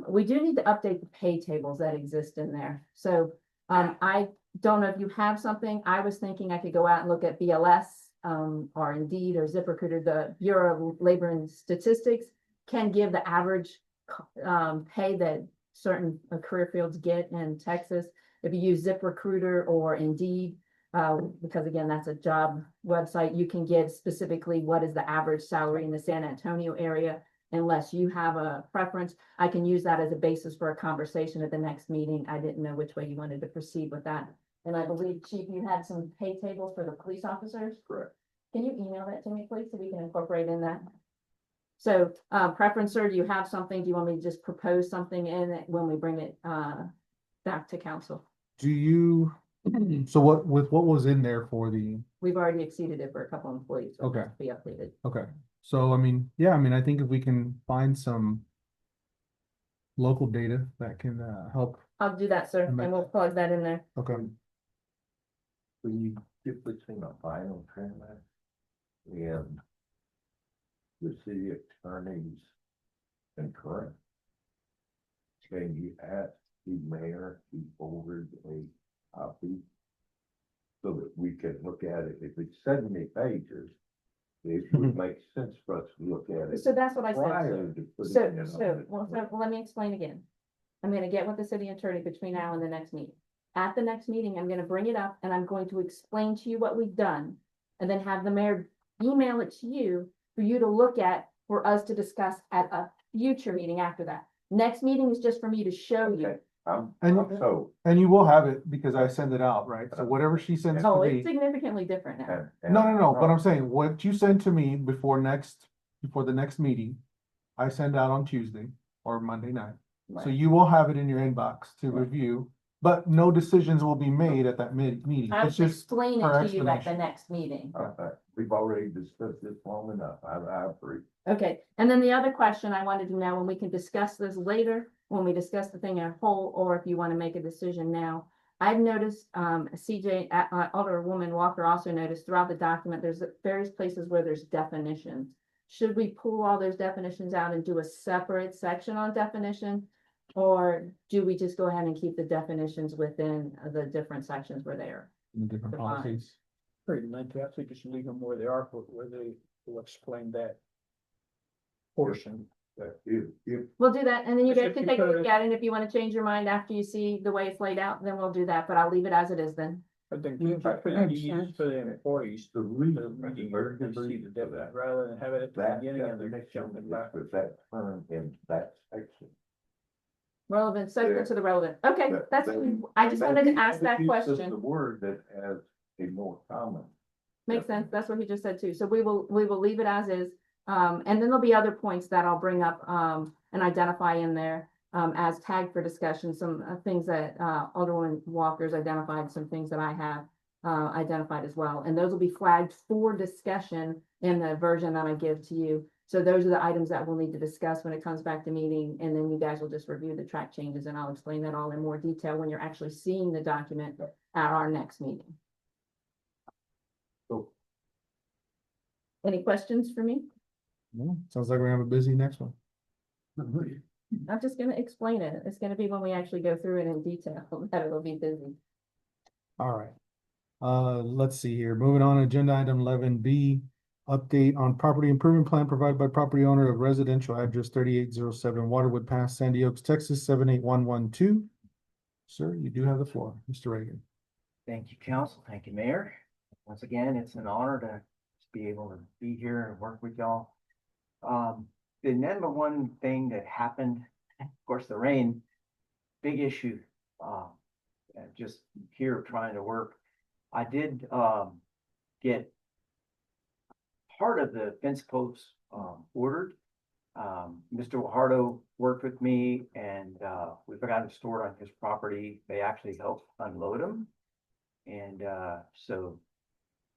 We do need to update the pay tables that exist in there. So I don't know if you have something. I was thinking I could go out and look at BLS or Indeed or ZipRecruiter. The Bureau of Labor and Statistics can give the average pay that certain career fields get in Texas. If you use ZipRecruiter or Indeed, because again, that's a job website, you can give specifically what is the average salary in the San Antonio area. Unless you have a preference, I can use that as a basis for a conversation at the next meeting. I didn't know which way you wanted to proceed with that. And I believe, Chief, you had some pay tables for the police officers? Correct. Can you email that to me, please, so we can incorporate in that? So, preference, sir, do you have something? Do you want me to just propose something in it when we bring it back to council? Do you, so what was in there for the, We've already exceeded it for a couple employees. So it Okay. has to be updated. okay. So, I mean, yeah, I mean, I think if we can find some local data that can help. I'll do that, sir, and we'll plug that in there. Okay. When you get between a final format and the city attorney's concurrent, can you ask the mayor to forward a copy so that we can look at it? If it's 70 pages, it would make sense for us to look at it. So that's what I said. prior to putting So, it in well, let me explain again. I'm gonna get with the city attorney between now and the next meeting. At the next meeting, I'm gonna bring it up and I'm going to explain to you what we've done. And then have the mayor email it to you for you to look at, for us to discuss at a future meeting after that. Next meeting is just for me to show you. Okay. I'm And- so. And you will have it because I send it out, right? So whatever she sends to Oh, it's me. significantly different now. No, but I'm saying what you send to me before the next meeting, I send out on Tuesday or Monday night. So you will have it in your inbox to review, but no decisions will be made at that meeting. I'll It's just explain for it to you at the explanation. next meeting. Okay, we've already discussed this long enough. I agree. Okay, and then the other question I wanted to know, and we can discuss this later, when we discuss the thing in whole, or if you want to make a decision now. I've noticed, CJ, Alderwoman Walker also noticed throughout the document, there's various places where there's definitions. Should we pull all those definitions out and do a separate section on definition? Or do we just go ahead and keep the definitions within the different sections where they are? The different Define. policies. Pretty much, actually just leave them where they are, where they will explain that portion. If We'll do that, and then you Just guys if can you take a could- look at it, and if you want to change your mind after you see the way it's laid out, then we'll do that, but I'll leave it as it is then. I think Yeah, it's pretty makes easy sense. for the employees the to reason, reading very or good see the reason for difference, that, rather than have it at the that beginning and then definition jumping is back. with that term in that section. Relevant, separate Yeah. to the relevant. Okay, That- that's, that- I just wanted to ask That that gives us question. The word that has a more common. Makes sense. That's what he just said too. So we will leave it as is. And then there'll be other points that I'll bring up, and identify in there, as tagged for discussion, some things that, Alderwoman Walker's identified, some things that I have, identified as well. And those will be flagged for discussion in the version that I give to you. So those are the items that we'll need to discuss when it comes back to meeting, and then you guys will just review the track changes, and I'll explain that all in more detail when you're actually seeing the document at our next meeting. So Any questions for me? No, sounds like we're gonna have a busy next one. I'm just gonna explain it. It's gonna be when we actually go through it in detail, that it'll be busy. All right. Let's see here. Moving on, agenda item 11B, update on property improvement plan provided by property owner of residential address 3807 Waterwood Pass, Sandy Oaks, Texas 78112. Sir, you do have the floor, Mr. Reagan. Thank you, council. Thank you, mayor. Once again, it's an honor to be able to be here and work with y'all. The number one thing that happened, of course, the rain, big issue. Just here trying to work. I did, get part of the fence posts, ordered. Mr. Wahardo worked with me and, we got them stored on his property. They actually helped unload them. And, so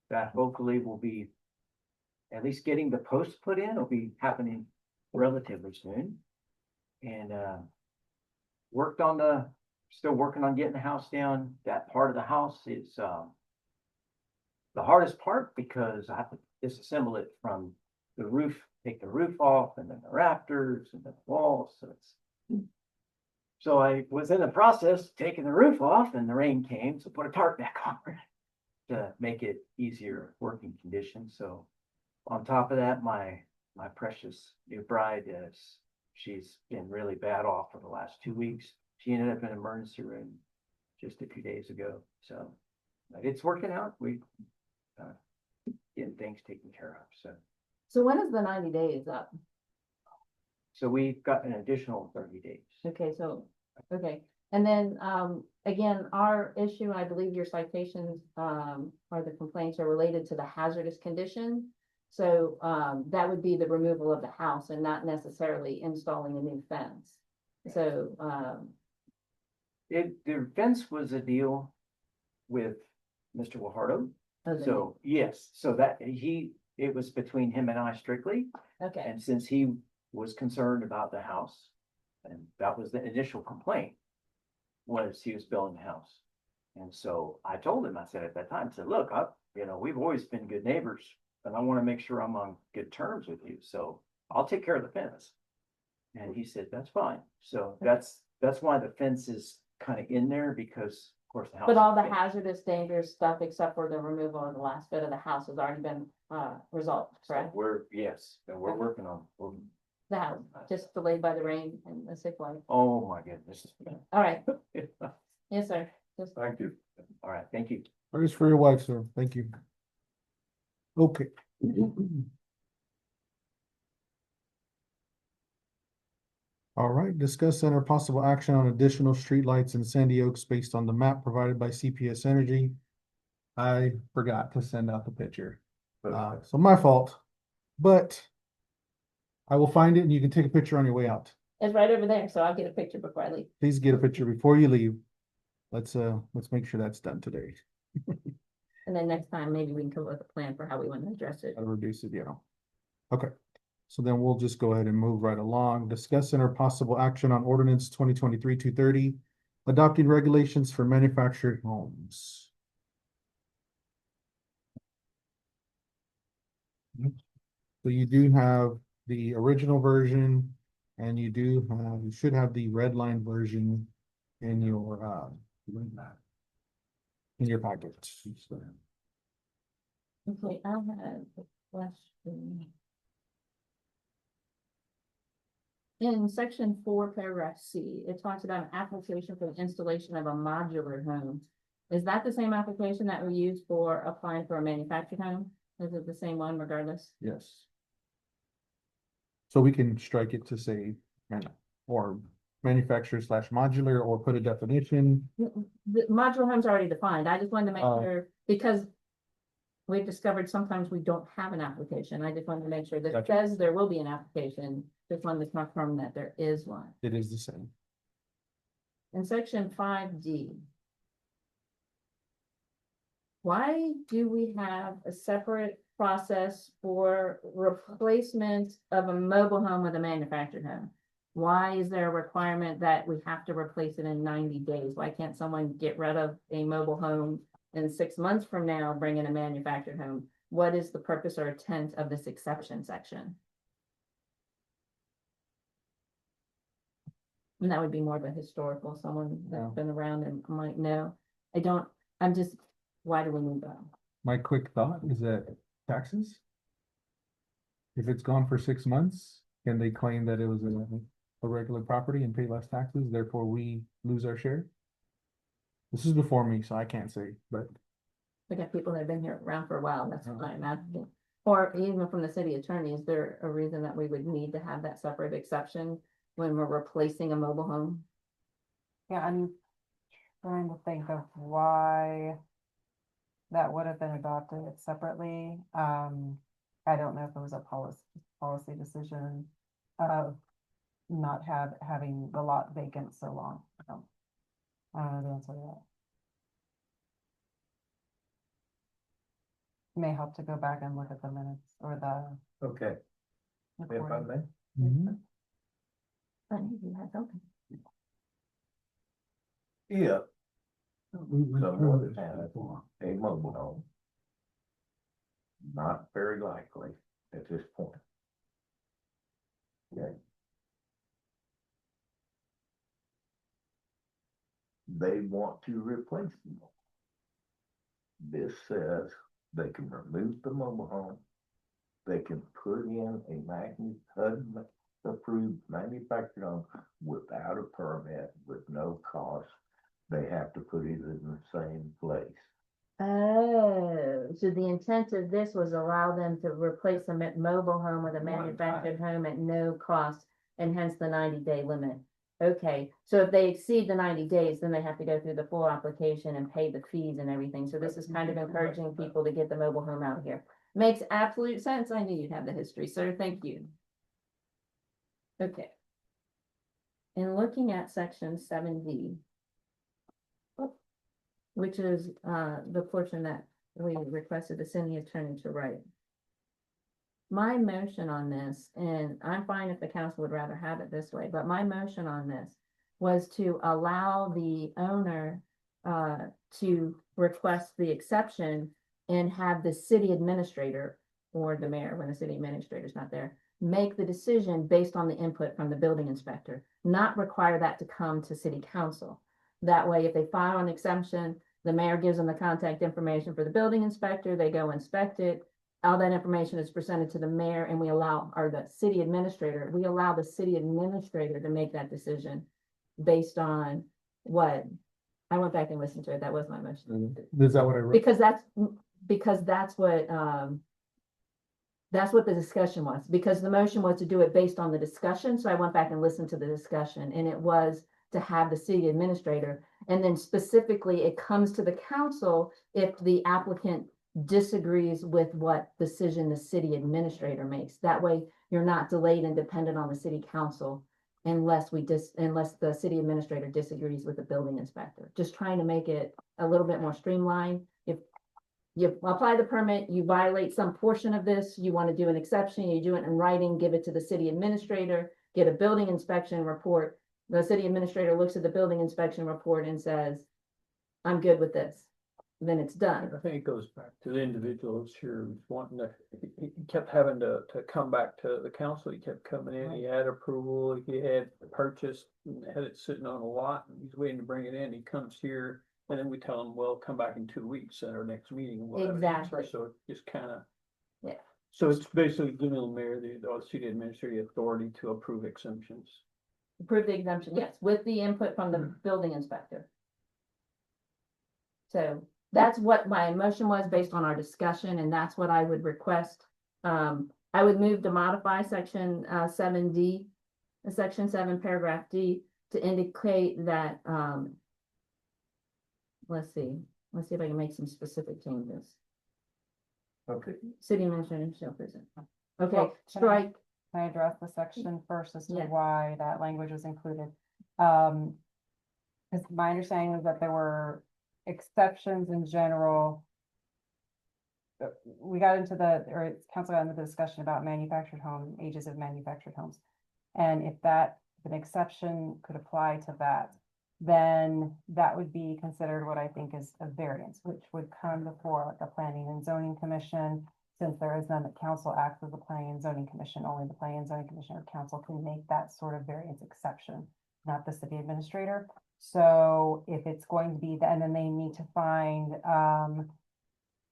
that hopefully will be at least getting the posts put in will be happening relatively soon. And, still working on getting the house down. That part of the house is, the hardest part because I have to disassemble it from the roof, take the roof off and then the rafters and the walls. So I was in the process of taking the roof off and the rain came, so put a tarp back on it to make it easier working conditions. So on top of that, my precious new bride she's been really bad off for the last 2 weeks. She ended up in an emergency room just a few days ago. So but it's working out. We getting things taken care of. So when is the 90 days up? So we've got an additional 30 days. Okay, and then, again, our issue, I believe your citations, or the complaints are related to the hazardous condition. So, that would be the removal of the house and not necessarily installing a new fence. So, The fence was a deal with Mr. Wahardo. So, yes, so that it was between him and I strictly. okay, And since he was concerned about the house, and that was the initial complaint, was he was building the house. And so I told him, I said at that time, I said, look, we've always been good neighbors, and I want to make sure I'm on good terms with you. So I'll take care of the fence. And he said, that's fine. So that's why the fence is kind of in there, because course, the house. But all the hazardous, dangerous stuff, except for the removal of the last bit of the house, has already been, resolved, So correct? we're working on. The house, just delayed by the rain and the sick wife. Oh, my goodness. All right, yes, sir. Just Thank you. All right, thank you. Prayers for your wife, sir. Thank you. Okay. All right, discuss center possible action on additional streetlights in Sandy Oaks based on the map provided by CPS Energy. I forgot to send out the picture, so my fault, but I will find it and you can take a picture on your way out. It's right over there, so I'll get a picture before I leave. Please get a picture before you leave. Let's make sure that's done today. And then next time, maybe we can come up with a plan for how we want to address it. I'll reduce it, Okay, so then we'll just go ahead and move right along. Discuss center possible action on ordinance 2023-230, adopting regulations for manufactured homes. So you do have the original version and you should have the red line version in your packet. Okay, I have a question. In section 4, paragraph C, it talks about an application for the installation of a modular home. Is that the same application that we use for applying for a manufactured home? Is it the same one regardless? Yes. So we can strike it to say, or manufacturer / modular, or put a definition. The modular home's already defined. I just wanted to make sure, because we've discovered sometimes we don't have an application. I just wanted to make sure that it Gotcha. says there will be an application. Just wanted to confirm that there is one. It is the same. In section 5D, why do we have a separate process for replacement of a mobile home with a manufactured home? Why is there a requirement that we have to replace it in 90 days? Why can't someone get rid of a mobile home and 6 months from now bring in a manufactured home? What is the purpose or intent of this exception section? And that would be more of a historical, someone Yeah. that's been around and might know. Why do we need that? My quick thought is that taxes. If it's gone for 6 months, can they claim that it was a regular property and pay less taxes, therefore we lose our share? This is before me, so I can't say, but We got people that have been here around for a while, that's what I'm asking. Or even from the city attorney, is there a reason that we would need to have that separate exception when we're replacing a mobile home? Yeah, I'm trying to think of why that would have been adopted separately. I don't know if it was a policy decision of not having the lot vacant so long. I don't know the answer to that. May help to go back and look at the minutes or the Okay, if I recording. may. I think you had something. If We went through someone this has before. a mobile home, not very likely at this point. Okay. They want to replace them. This says they can remove the mobile home. They can put in a HUD approved manufactured home without a permit, with no cost. They have to put it in the same place. Oh, so the intent of this was allow them to replace a mobile home with a manufactured home at no cost, and hence the 90-day limit. Okay, so if they exceed the 90 days, then they have to go through the full application and pay the fees and everything. So this is kind of encouraging people to get the mobile home out here. Makes absolute sense. I knew you'd have the history, sir. Thank you. Okay. In looking at section 7D, which is the portion that we requested the city attorney to write. My motion on this, and I'm fine if the council would rather have it this way, but my motion on this was to allow the owner to request the exception and have the city administrator or the mayor, when the city administrator is not there, make the decision based on the input from the building inspector, not require that to come to city council. That way, if they file an exemption, the mayor gives them the contact information for the building inspector, they go inspect it. All that information is presented to the mayor and we allow, or the city administrator, we allow the city administrator to make that decision based on what, I went back and listened to it, that was my motion. Is that what I wrote? Because that's what the discussion was, because the motion was to do it based on the discussion, so I went back and listened to the discussion, and it was to have the city administrator. And then specifically, it comes to the council if the applicant disagrees with what decision the city administrator makes. That way, you're not delayed and dependent on the city council unless unless the city administrator disagrees with the building inspector. Just trying to make it a little bit more streamlined. If you apply the permit, you violate some portion of this, you want to do an exception, you do it in writing, give it to the city administrator, get a building inspection report. The city administrator looks at the building inspection report and says, I'm good with this. Then it's done. I think it goes back to the individuals here wanting to, he kept having to come back to the council. He kept coming in, he had approval, he had purchased, and had it sitting on a lot, and he's waiting to bring it in. He comes here, and then we tell him, well, come back in 2 weeks at our next meeting. And we'll have an answer. Exactly. So it just kind of. Yeah. So it's basically giving the mayor, the city administrator authority to approve exemptions. Approve the exemption, yes, with the input from the building inspector. So that's what my motion was based on our discussion, and that's what I would request. I would move to modify section 7D, section 7, paragraph D, to indicate that, let's see if I can make some specific changes. Okay. City administrator shall present. Okay, Well, strike, Can I address the section first as to Yeah. why that language was included? Because my understanding was that there were exceptions in general. We got into council got into the discussion about manufactured home, ages of manufactured homes. And if an exception could apply to that, then that would be considered what I think is a variance, which would come before like a planning and zoning commission. Since there is none, that council acts as a planning and zoning commission, only the planning and zoning commission or council can make that sort of variance exception, not the city administrator. So if it's going to be that, and then they need to find,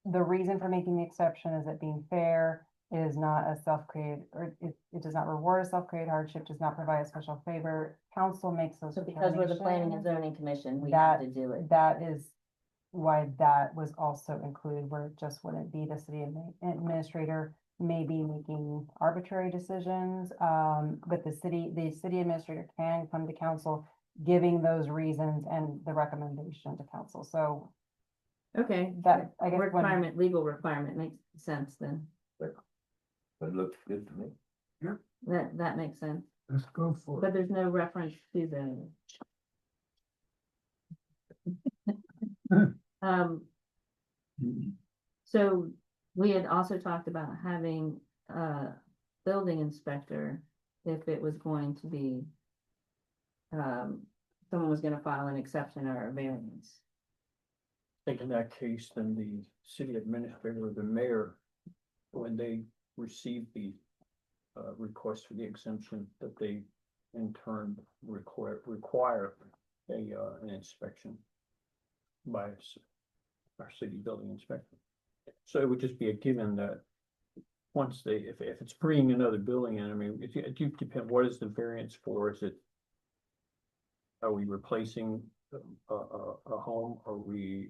the reason for making the exception is it being fair, it is not a self-created, or it does not reward a self-created hardship, does not provide a special favor. Council makes those. so because we're the planning and determinations. zoning commission, we have to do it. That is why that was also included, where it just wouldn't be the city administrator may be making arbitrary decisions. But the city administrator can come to council giving those reasons and the recommendation to council. So Okay, that, I guess, when, legal requirement makes sense then. That looks good to me. That makes sense, Let's go for it. but there's no reference to the. So we had also talked about having a building inspector if it was going to be. Someone was gonna file an exception or a variance. I think in that case, then the city administrator or the mayor, when they receive the request for the exemption, that they in turn require an inspection by our city building inspector. So it would just be a given that once they, if it's bringing another building in, I mean, it do depend, what is the variance for? Is it, are we replacing a home? Are we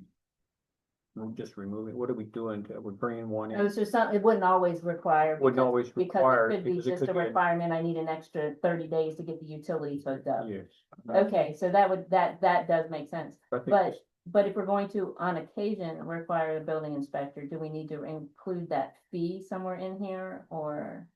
just removing? What are we doing? We're bringing one in? Oh, so it wouldn't always require. Wouldn't because- always Because require it could be because it just a could be requirement, I need an extra 30 days to get the utilities hooked up. Yes. Okay, so that does make sense. I think But, it's- but if we're going to, on occasion, require a building inspector, do we need to include that fee somewhere in here, or?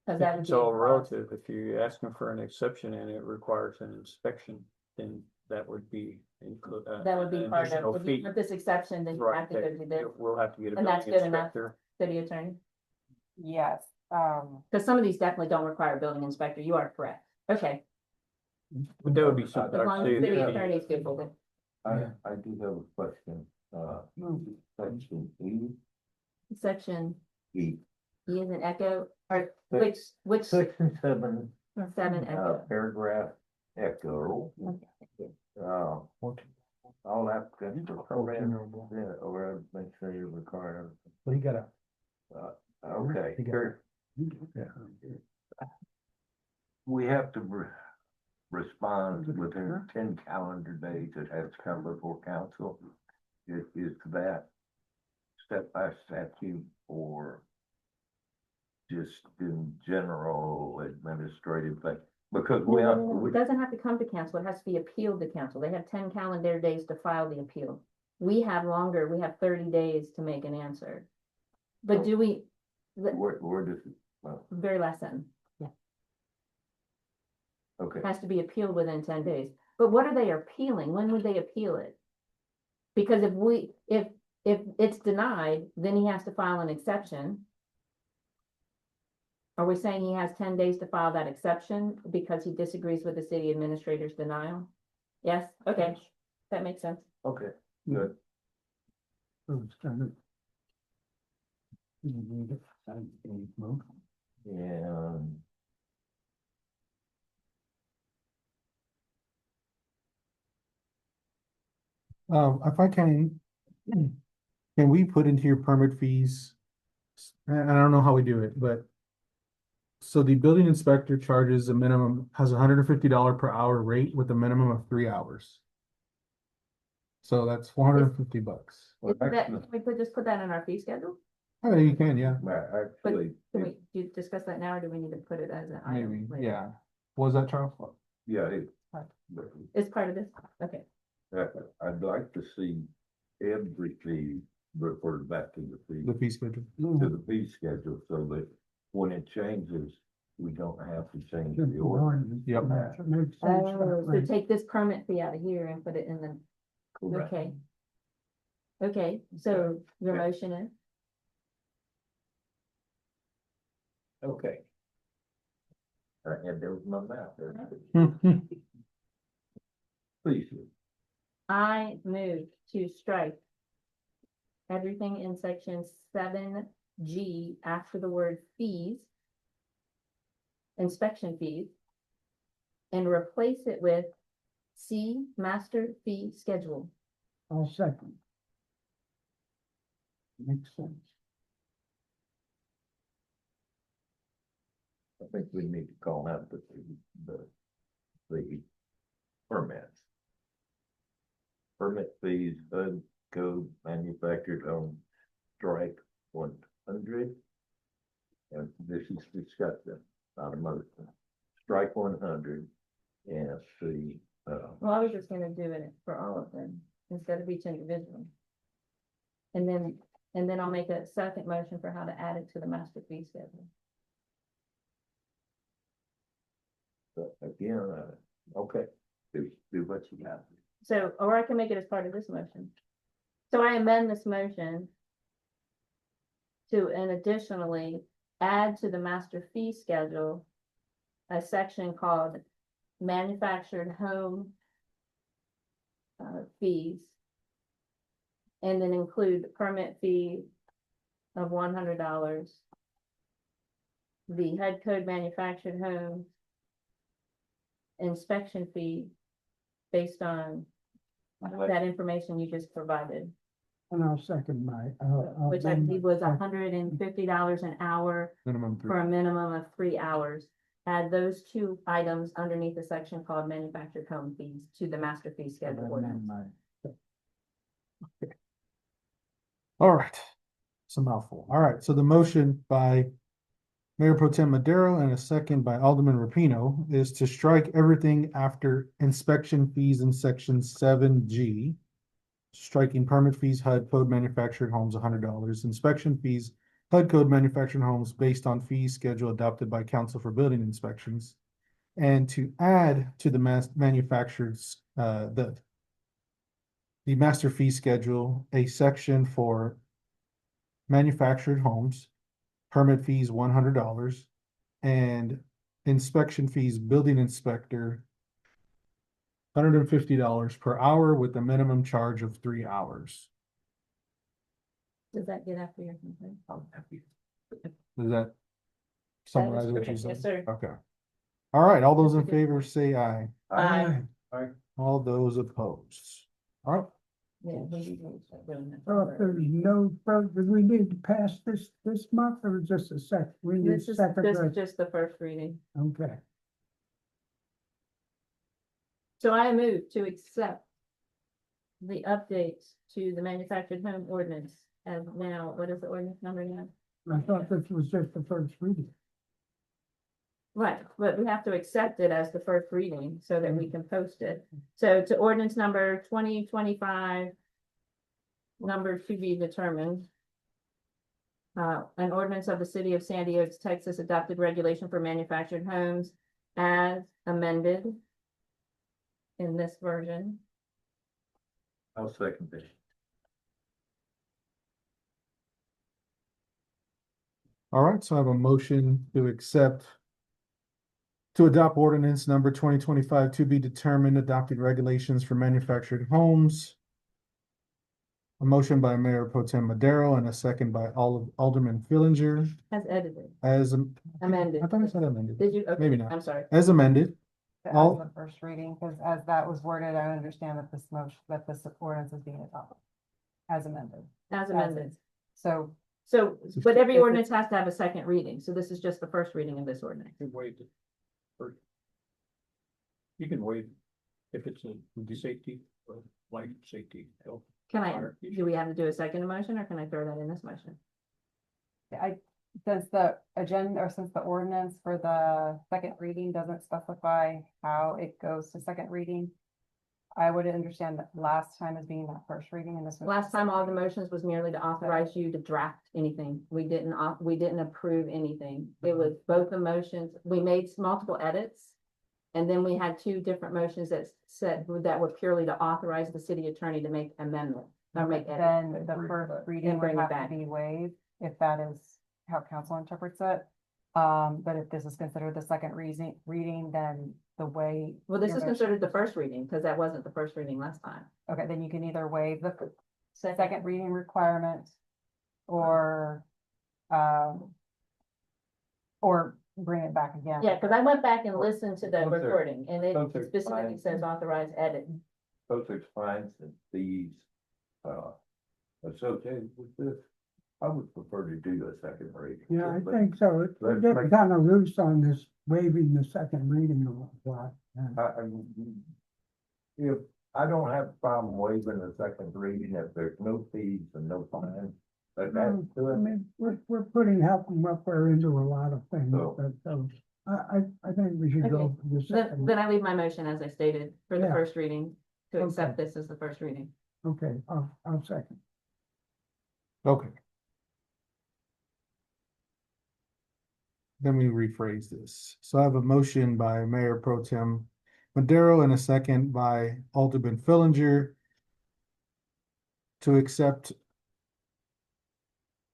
Cause that would It's be. a all cost. relative. If you're asking for an exception and it requires an inspection, then that would be include. That would be an part additional of, if you fee. want this exception, then you Right, have to go that do this, We'll have to get a And that's building good enough. inspector. city attorney. yes, Cause some of these definitely don't require a building inspector, you are correct. Okay, But that would be something. as our long as city city attorney- attorney's good with it. I do have a question, section Section E. E is an echo, or which Section 7, 7 echo, paragraph Echo. Okay, thank you. All applicants for program, yeah, or make sure you require, Well, you gotta. okay. You got- Here, we have to respond within 10 calendar days. It has to come before council. Is that step by statute or just in general administrative thing? Because No, we no, have, no, no, it doesn't have to come to council, it has to be appealed to council, they have 10 calendar days to file the appeal. We have longer, we have 30 days to make an answer. But do we, the where does, very last sentence, okay. has to be appealed within 10 days. But what are they appealing? When would they appeal it? Because if it's denied, then he has to file an exception. Are we saying he has 10 days to file that exception because he disagrees with the city administrator's denial? Yes, okay, that makes sense. Okay, good. So it's kind of. Yeah. If I can we put into your permit fees? And I don't know how we do it, but. So the building inspector charges a minimum, has $150 per hour rate with a minimum of 3 hours. So that's $450. Well, Can actually, we just put that in our fee schedule? Oh, you can, yeah, actually, Can we, do you discuss that now, or do we need to put it as an item? maybe, later? yeah. What was that, Charles? yeah, It's part of this, okay. I'd like to see every fee referred back to the fee, The fee schedule. to the fee schedule, so that when it changes, we don't have to change the order. Yep. Makes sense Oh, that so way. take this permit fee out of here and put it in the, Correct. okay. Okay, so your motion is, Okay. I had there was my mouth there. Please. I move to strike everything in section 7G after the word fees, inspection fees, and replace it with C, master fee schedule. I'll second. Makes sense. I think we need to call out the permits. Permit fees, HUD code manufactured on strike 100. And this is discussion, not a motion. Strike 100 and see, Well, I was just gonna do it for all of them instead of each individual. And then I'll make a second motion for how to add it to the master fee schedule. but again, okay, do what you got. So, or I can make it as part of this motion. So I amend this motion to, and additionally, add to the master fee schedule a section called manufactured home fees. And then include the permit fee of $100. The HUD code manufactured home inspection fee based on that information you just provided, And I'll second my. which I believe was $150 an hour Minimum 3. for a minimum of 3 hours. Add those two items underneath the section called manufactured home fees to the master fee schedule ordinance. All right. It's a mouthful. All right, so the motion by Mayor Pro Tem Madero and a second by Alderman Rapino is to strike everything after inspection fees in section 7G. Striking permit fees, HUD code manufactured homes $100, inspection fees, HUD code manufactured homes based on fees schedule adopted by council for building inspections. And to add to the manufacturers, the master fee schedule, a section for manufactured homes, permit fees $100, and inspection fees, building inspector $150 per hour with a minimum charge of 3 hours. Does that get after your complaint? Does that summarize what you Okay, said? yes, sir. Okay. All right, all those in favor say aye. Aye. All those opposed. All right, Yeah, we can start doing that. So if there's no further, do we need to pass this month or just a second? We need This is second, just the first reading. okay. So I move to accept the updates to the manufactured home ordinance as now, what is the ordinance number now? I thought this was just the first reading. Right, but we have to accept it as the first reading so that we can post it. So to ordinance number 2025, number to be determined. An ordinance of the city of Sandy Oaks, Texas, adopted regulation for manufactured homes as amended in this version. I'll second this. all right, so I have a motion to accept to adopt ordinance number 2025 to be determined adopted regulations for manufactured homes. A motion by Mayor Pro Tem Madero and a second by Alderman Fillinger As edited, as, amended. I thought I said amended, Did you? Okay, maybe not. I'm sorry. As amended. As All- the first reading, because as that was worded, I understand that this motion, that this ordinance is being adopted. As amended. As amended. So So, but every ordinance has to have a second reading. So this is just the first reading of this ordinance. You can waive it. Or you can waive if it's a safety, or life safety, health. Can I, fire issue. do we have to do a second motion or can I throw that in this motion? since the agenda, or since the ordinance for the second reading doesn't specify how it goes to second reading, I would understand that last time as being that first reading and this. was Last time, all the motions was merely to authorize you to draft anything. We didn't approve anything. It was both the motions. We made multiple edits. And then we had two different motions that said that were purely to authorize the city attorney to make amendment or make edits. Then the first reading bring would it have back. to be waived, if that is how council interprets it. But if this is considered the second reading, then the way. Well, this your is motion- considered the first reading because that wasn't the first reading last time. Okay, then you can either waive the second reading requirement or, or bring it back again. Yeah, because I went back and listened to the Both are- recording and it both are specifically fine. says authorize edit. Postage fines and fees, associated with this. I would prefer to do a second reading. Yeah, I but think so. We're let's getting make- kind of loose on this waiving the second reading a lot. If, I don't have a problem waiving the second reading if there's no fees and no fines. But that's I to it. mean, we're putting health and welfare into a lot of things, So- but, I think we should go for the second. Then I leave my motion as I stated for the Yeah. first reading to accept Okay. this as the first reading. Okay, I'll second. Okay. Let me rephrase this. So I have a motion by Mayor Pro Tem Madero and a second by Alderman Fillinger to accept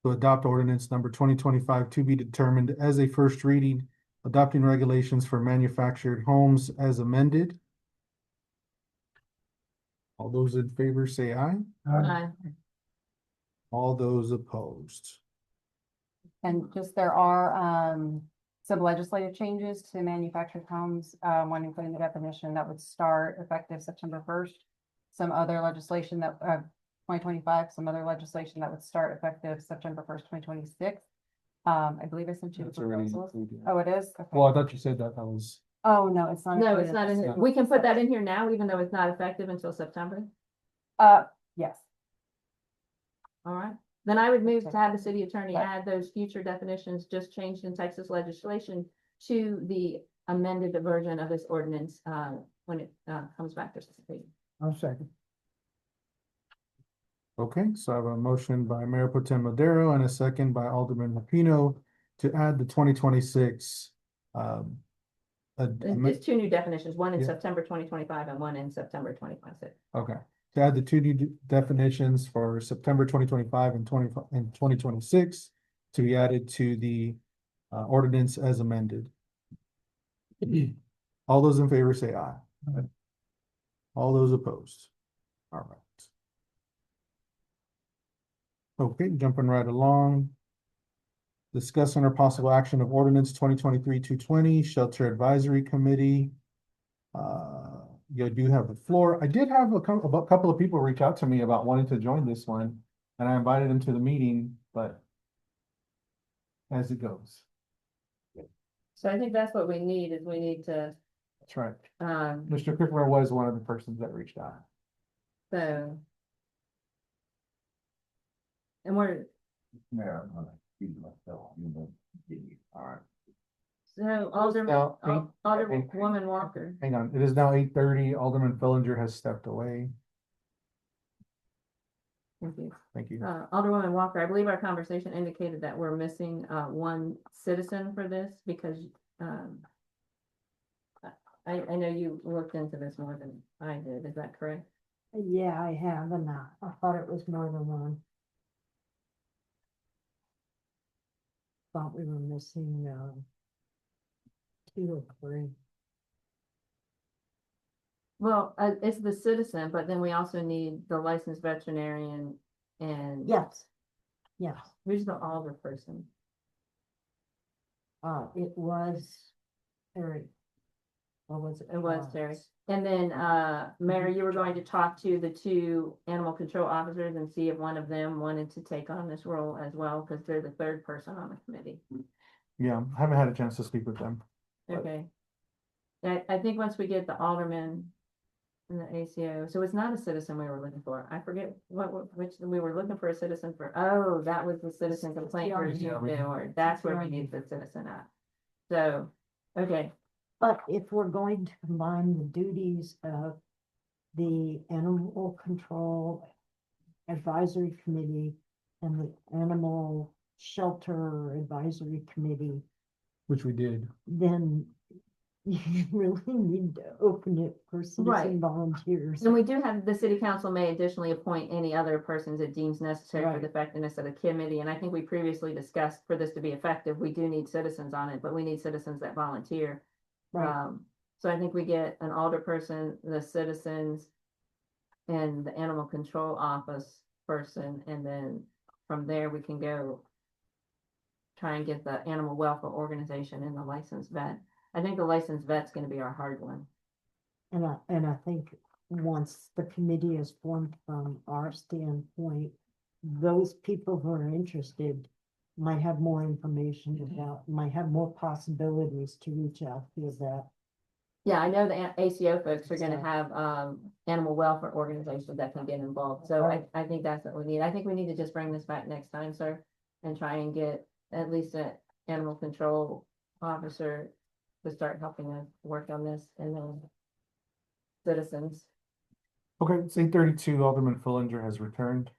to adopt ordinance number 2025 to be determined as a first reading, adopting regulations for manufactured homes as amended. All those in favor say aye. Aye. All those opposed. And just there are some legislative changes to manufactured homes, when including the definition that would start effective September 1st. Some other legislation that 2025, some other legislation that would start effective September 1st, 2026. I believe I sent you the That's already proposals. included. Oh, it is? Okay. Well, I thought you said that was. Oh, no, it's not. No, included. it's not in, we can put that in here now, even though it's not effective until September. Yes. All right, then I would move to Okay. have the city attorney Right. add those future definitions just changed in Texas legislation to the amended version of this ordinance, when it, comes back to state. I'll second. Okay, so I have a motion by Mayor Pro Tem Madero and a second by Alderman Lapino to add the 2026. There's two new definitions, one in Yeah. September 2025 and one in September 2026. Okay, to add the two new definitions for September 2025 and 2026 to be added to the ordinance as amended. All those in favor say aye. Aye. All those opposed. All right. Okay, jumping right along. Discuss under possible action of ordinance 2023-220 Shelter Advisory Committee. You do have the floor. I did have a couple of people reach out to me about wanting to join this one, and I invited them to the meeting, but as it goes. So I think that's what we need, is we need to, That's right. um, Mr. Crickler was one of the persons that reached out. so. And we're, Yeah, I'm gonna keep myself, you know, all right. so Alderman, Now, Alderwoman Walker. Hang on, it is now 8:30. Alderman Fillinger has stepped away. Thank you. Thank you. Alderwoman Walker, I believe our conversation indicated that we're missing, one citizen for this because, I know you looked into this more than I did. Is that correct? Yeah, I have, and I thought it was more than one. Thought we were missing, 2 or 3. Well, it's the citizen, but then we also need the licensed veterinarian and. Yes, yes, Who's the alder person? it was Terry. Or was it? It was Terry. And then, Mayor, you were going to talk to the 2 animal control officers and see if one of them wanted to take on this role as well, because they're the 3rd person on the committee. Yeah, I haven't had a chance to speak with them. Okay. I think once we get the alderman and the ACO, so it's not a citizen we were looking for. I forget which, we were looking for a citizen for, oh, that was the citizen complaint review board. That's where we need the citizen at. So, okay, But if we're going to combine the duties of the Animal Control Advisory Committee and the Animal Shelter Advisory Committee, Which we did. then you really need to open it for Right. citizen volunteers. and we do have, the city council may additionally appoint any other persons it deems necessary for Right. the effectiveness of the committee. And I think we previously discussed, for this to be effective, we do need citizens on it, but we need citizens that volunteer. Right, So I think we get an alder person, the citizens, and the animal control office person, and then from there we can go try and get the animal welfare organization and the licensed vet. I think the licensed vet's gonna be our hard one. and I think once the committee is formed from our standpoint, those people who are interested might have more information about, might have more possibilities to reach out to that. Yeah, I know the ACO folks are gonna So- have, animal welfare organizations that can get involved, so I think that's what we need. I think we need to just bring this back next time, sir, and try and get at least an animal control officer to start helping us work on this, and then citizens. Okay, it's 8:32. Alderman Fillinger has returned.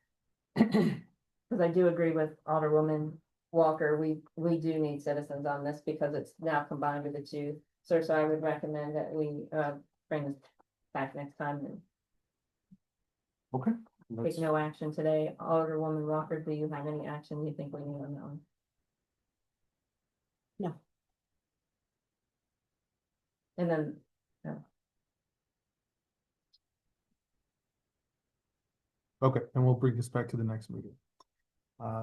Because I do agree with Alderwoman Walker, we do need citizens on this because it's now combined with the 2. So I would recommend that we, bring this back next time and Okay. take no action today. Alderwoman Walker, do you have any action you think we need on that one? No. And then, Okay, and we'll bring this back to the next meeting.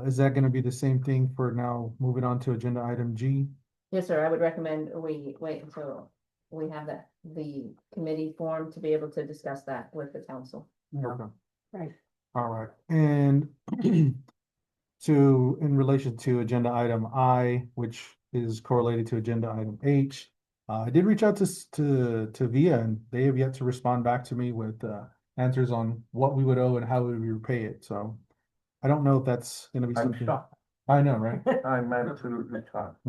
Is that gonna be the same thing for now, moving on to agenda item G? yes, sir, I would recommend we wait until we have the committee formed to be able to discuss that with the council. Okay. Right. All right, and in relation to agenda item I, which is correlated to agenda item H, I did reach out to VIA, and they have yet to respond back to me with answers on what we would owe and how we would repay it, so I don't know if that's gonna be I'm something. shocked. I know, right? I'm absolutely shocked.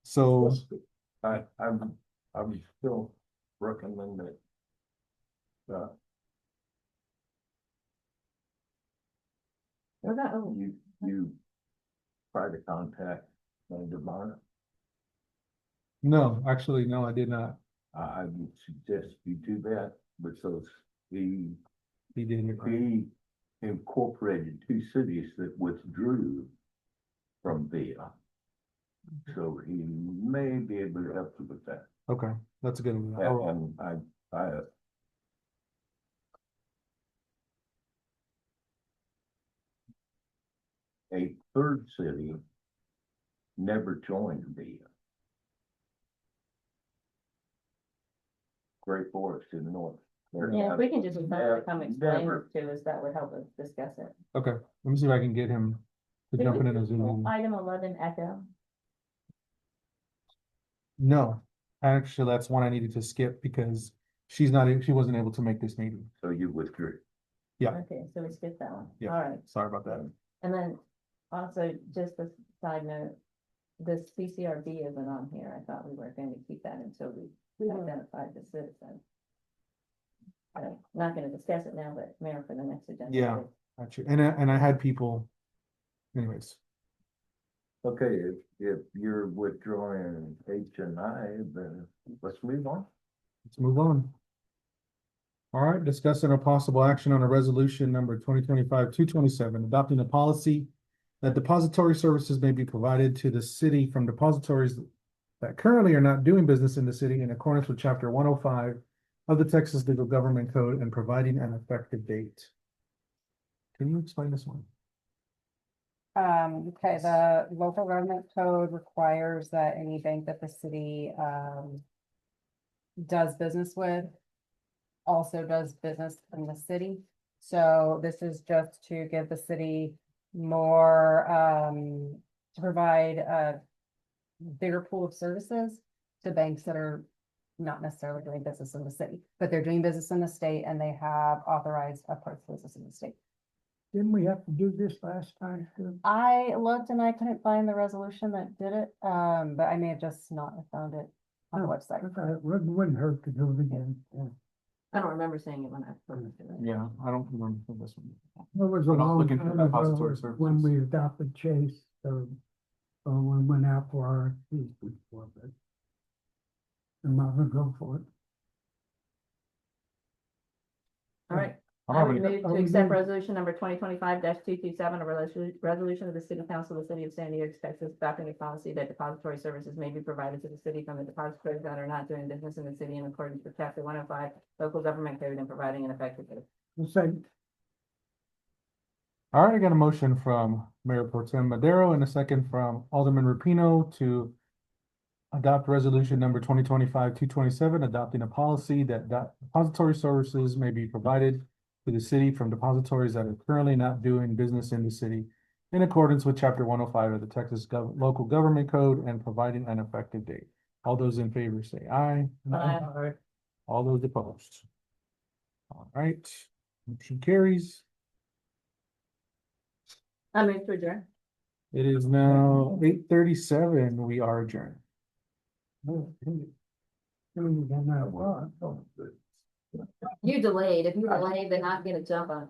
So, I'm still recommending it. What about, oh, You try to contact Linda Bonner. no, actually, no, I did not. I would suggest you do that because He did it, right? he incorporated 2 cities that withdrew from VIA. So he may be able to help you with that. Okay, that's a good one. Oh, And I a 3rd city never joined the Great Forest to the north. Yeah, if we can just have them come explain Never. it to us, that would help us discuss it. Okay, let me see if I can get him to Did jump we in a Zoom do meeting. Item 11 Echo. No, actually, that's one I needed to skip because she wasn't able to make this meeting. So you withdrew. Yeah. Okay, so we skipped that one. Yeah. All right. Sorry about that. And then also, just a side note, this CCRB isn't on here. I thought we were going to keep that until we identified the citizen. Not gonna discuss it now, but Mayor, for the next agenda. Yeah. Actually, and I had people, anyways, Okay, if you're withdrawing H and I, then let's move on. let's move on. All right, discussing a possible action on a resolution number 2025-227, adopting a policy that depository services may be provided to the city from depositories that currently are not doing business in the city in accordance with chapter 105 of the Texas Legal Government Code and providing an effective date. Can you explain this one? Okay, the local government code requires that any bank that the city, does business with also does business in the city. So this is just to give the city more, to provide a bigger pool of services to banks that are not necessarily doing business in the city, but they're doing business in the state and they have authorized a parts business in the state. Didn't we have to do this last time too? I looked and I couldn't find the resolution that did it, but I may have just not found it on the Oh, website. Okay, it wouldn't hurt to do it again. Yeah. I don't remember saying it when I first did it. Yeah, I don't remember this one. It was a We're not long looking for time ago depository when services. we adopted Chase, or when we went out for our before, but I'm not gonna go for it. All right. I I don't would have any- move to accept resolution number 2025-227, a resolution of the city council of the city of San Diego, Texas, adopting a policy that depository services may be provided to the city from the depositories that are not doing business in the city in accordance with chapter 105 local government code and providing an effective date. Second, All right, I got a motion from Mayor Pro Tem Madero and a second from Alderman Rapino to adopt resolution number 2025-227, adopting a policy that depository services may be provided to the city from depositories that are currently not doing business in the city in accordance with chapter 105 of the Texas Local Government Code and providing an effective date. All those in favor say aye. Aye. All those opposed. All right, motion carries. I move to adjourn. It is now 8:37. We are adjourned. no, no, You delayed. If you delayed, then I'd get a jump on it.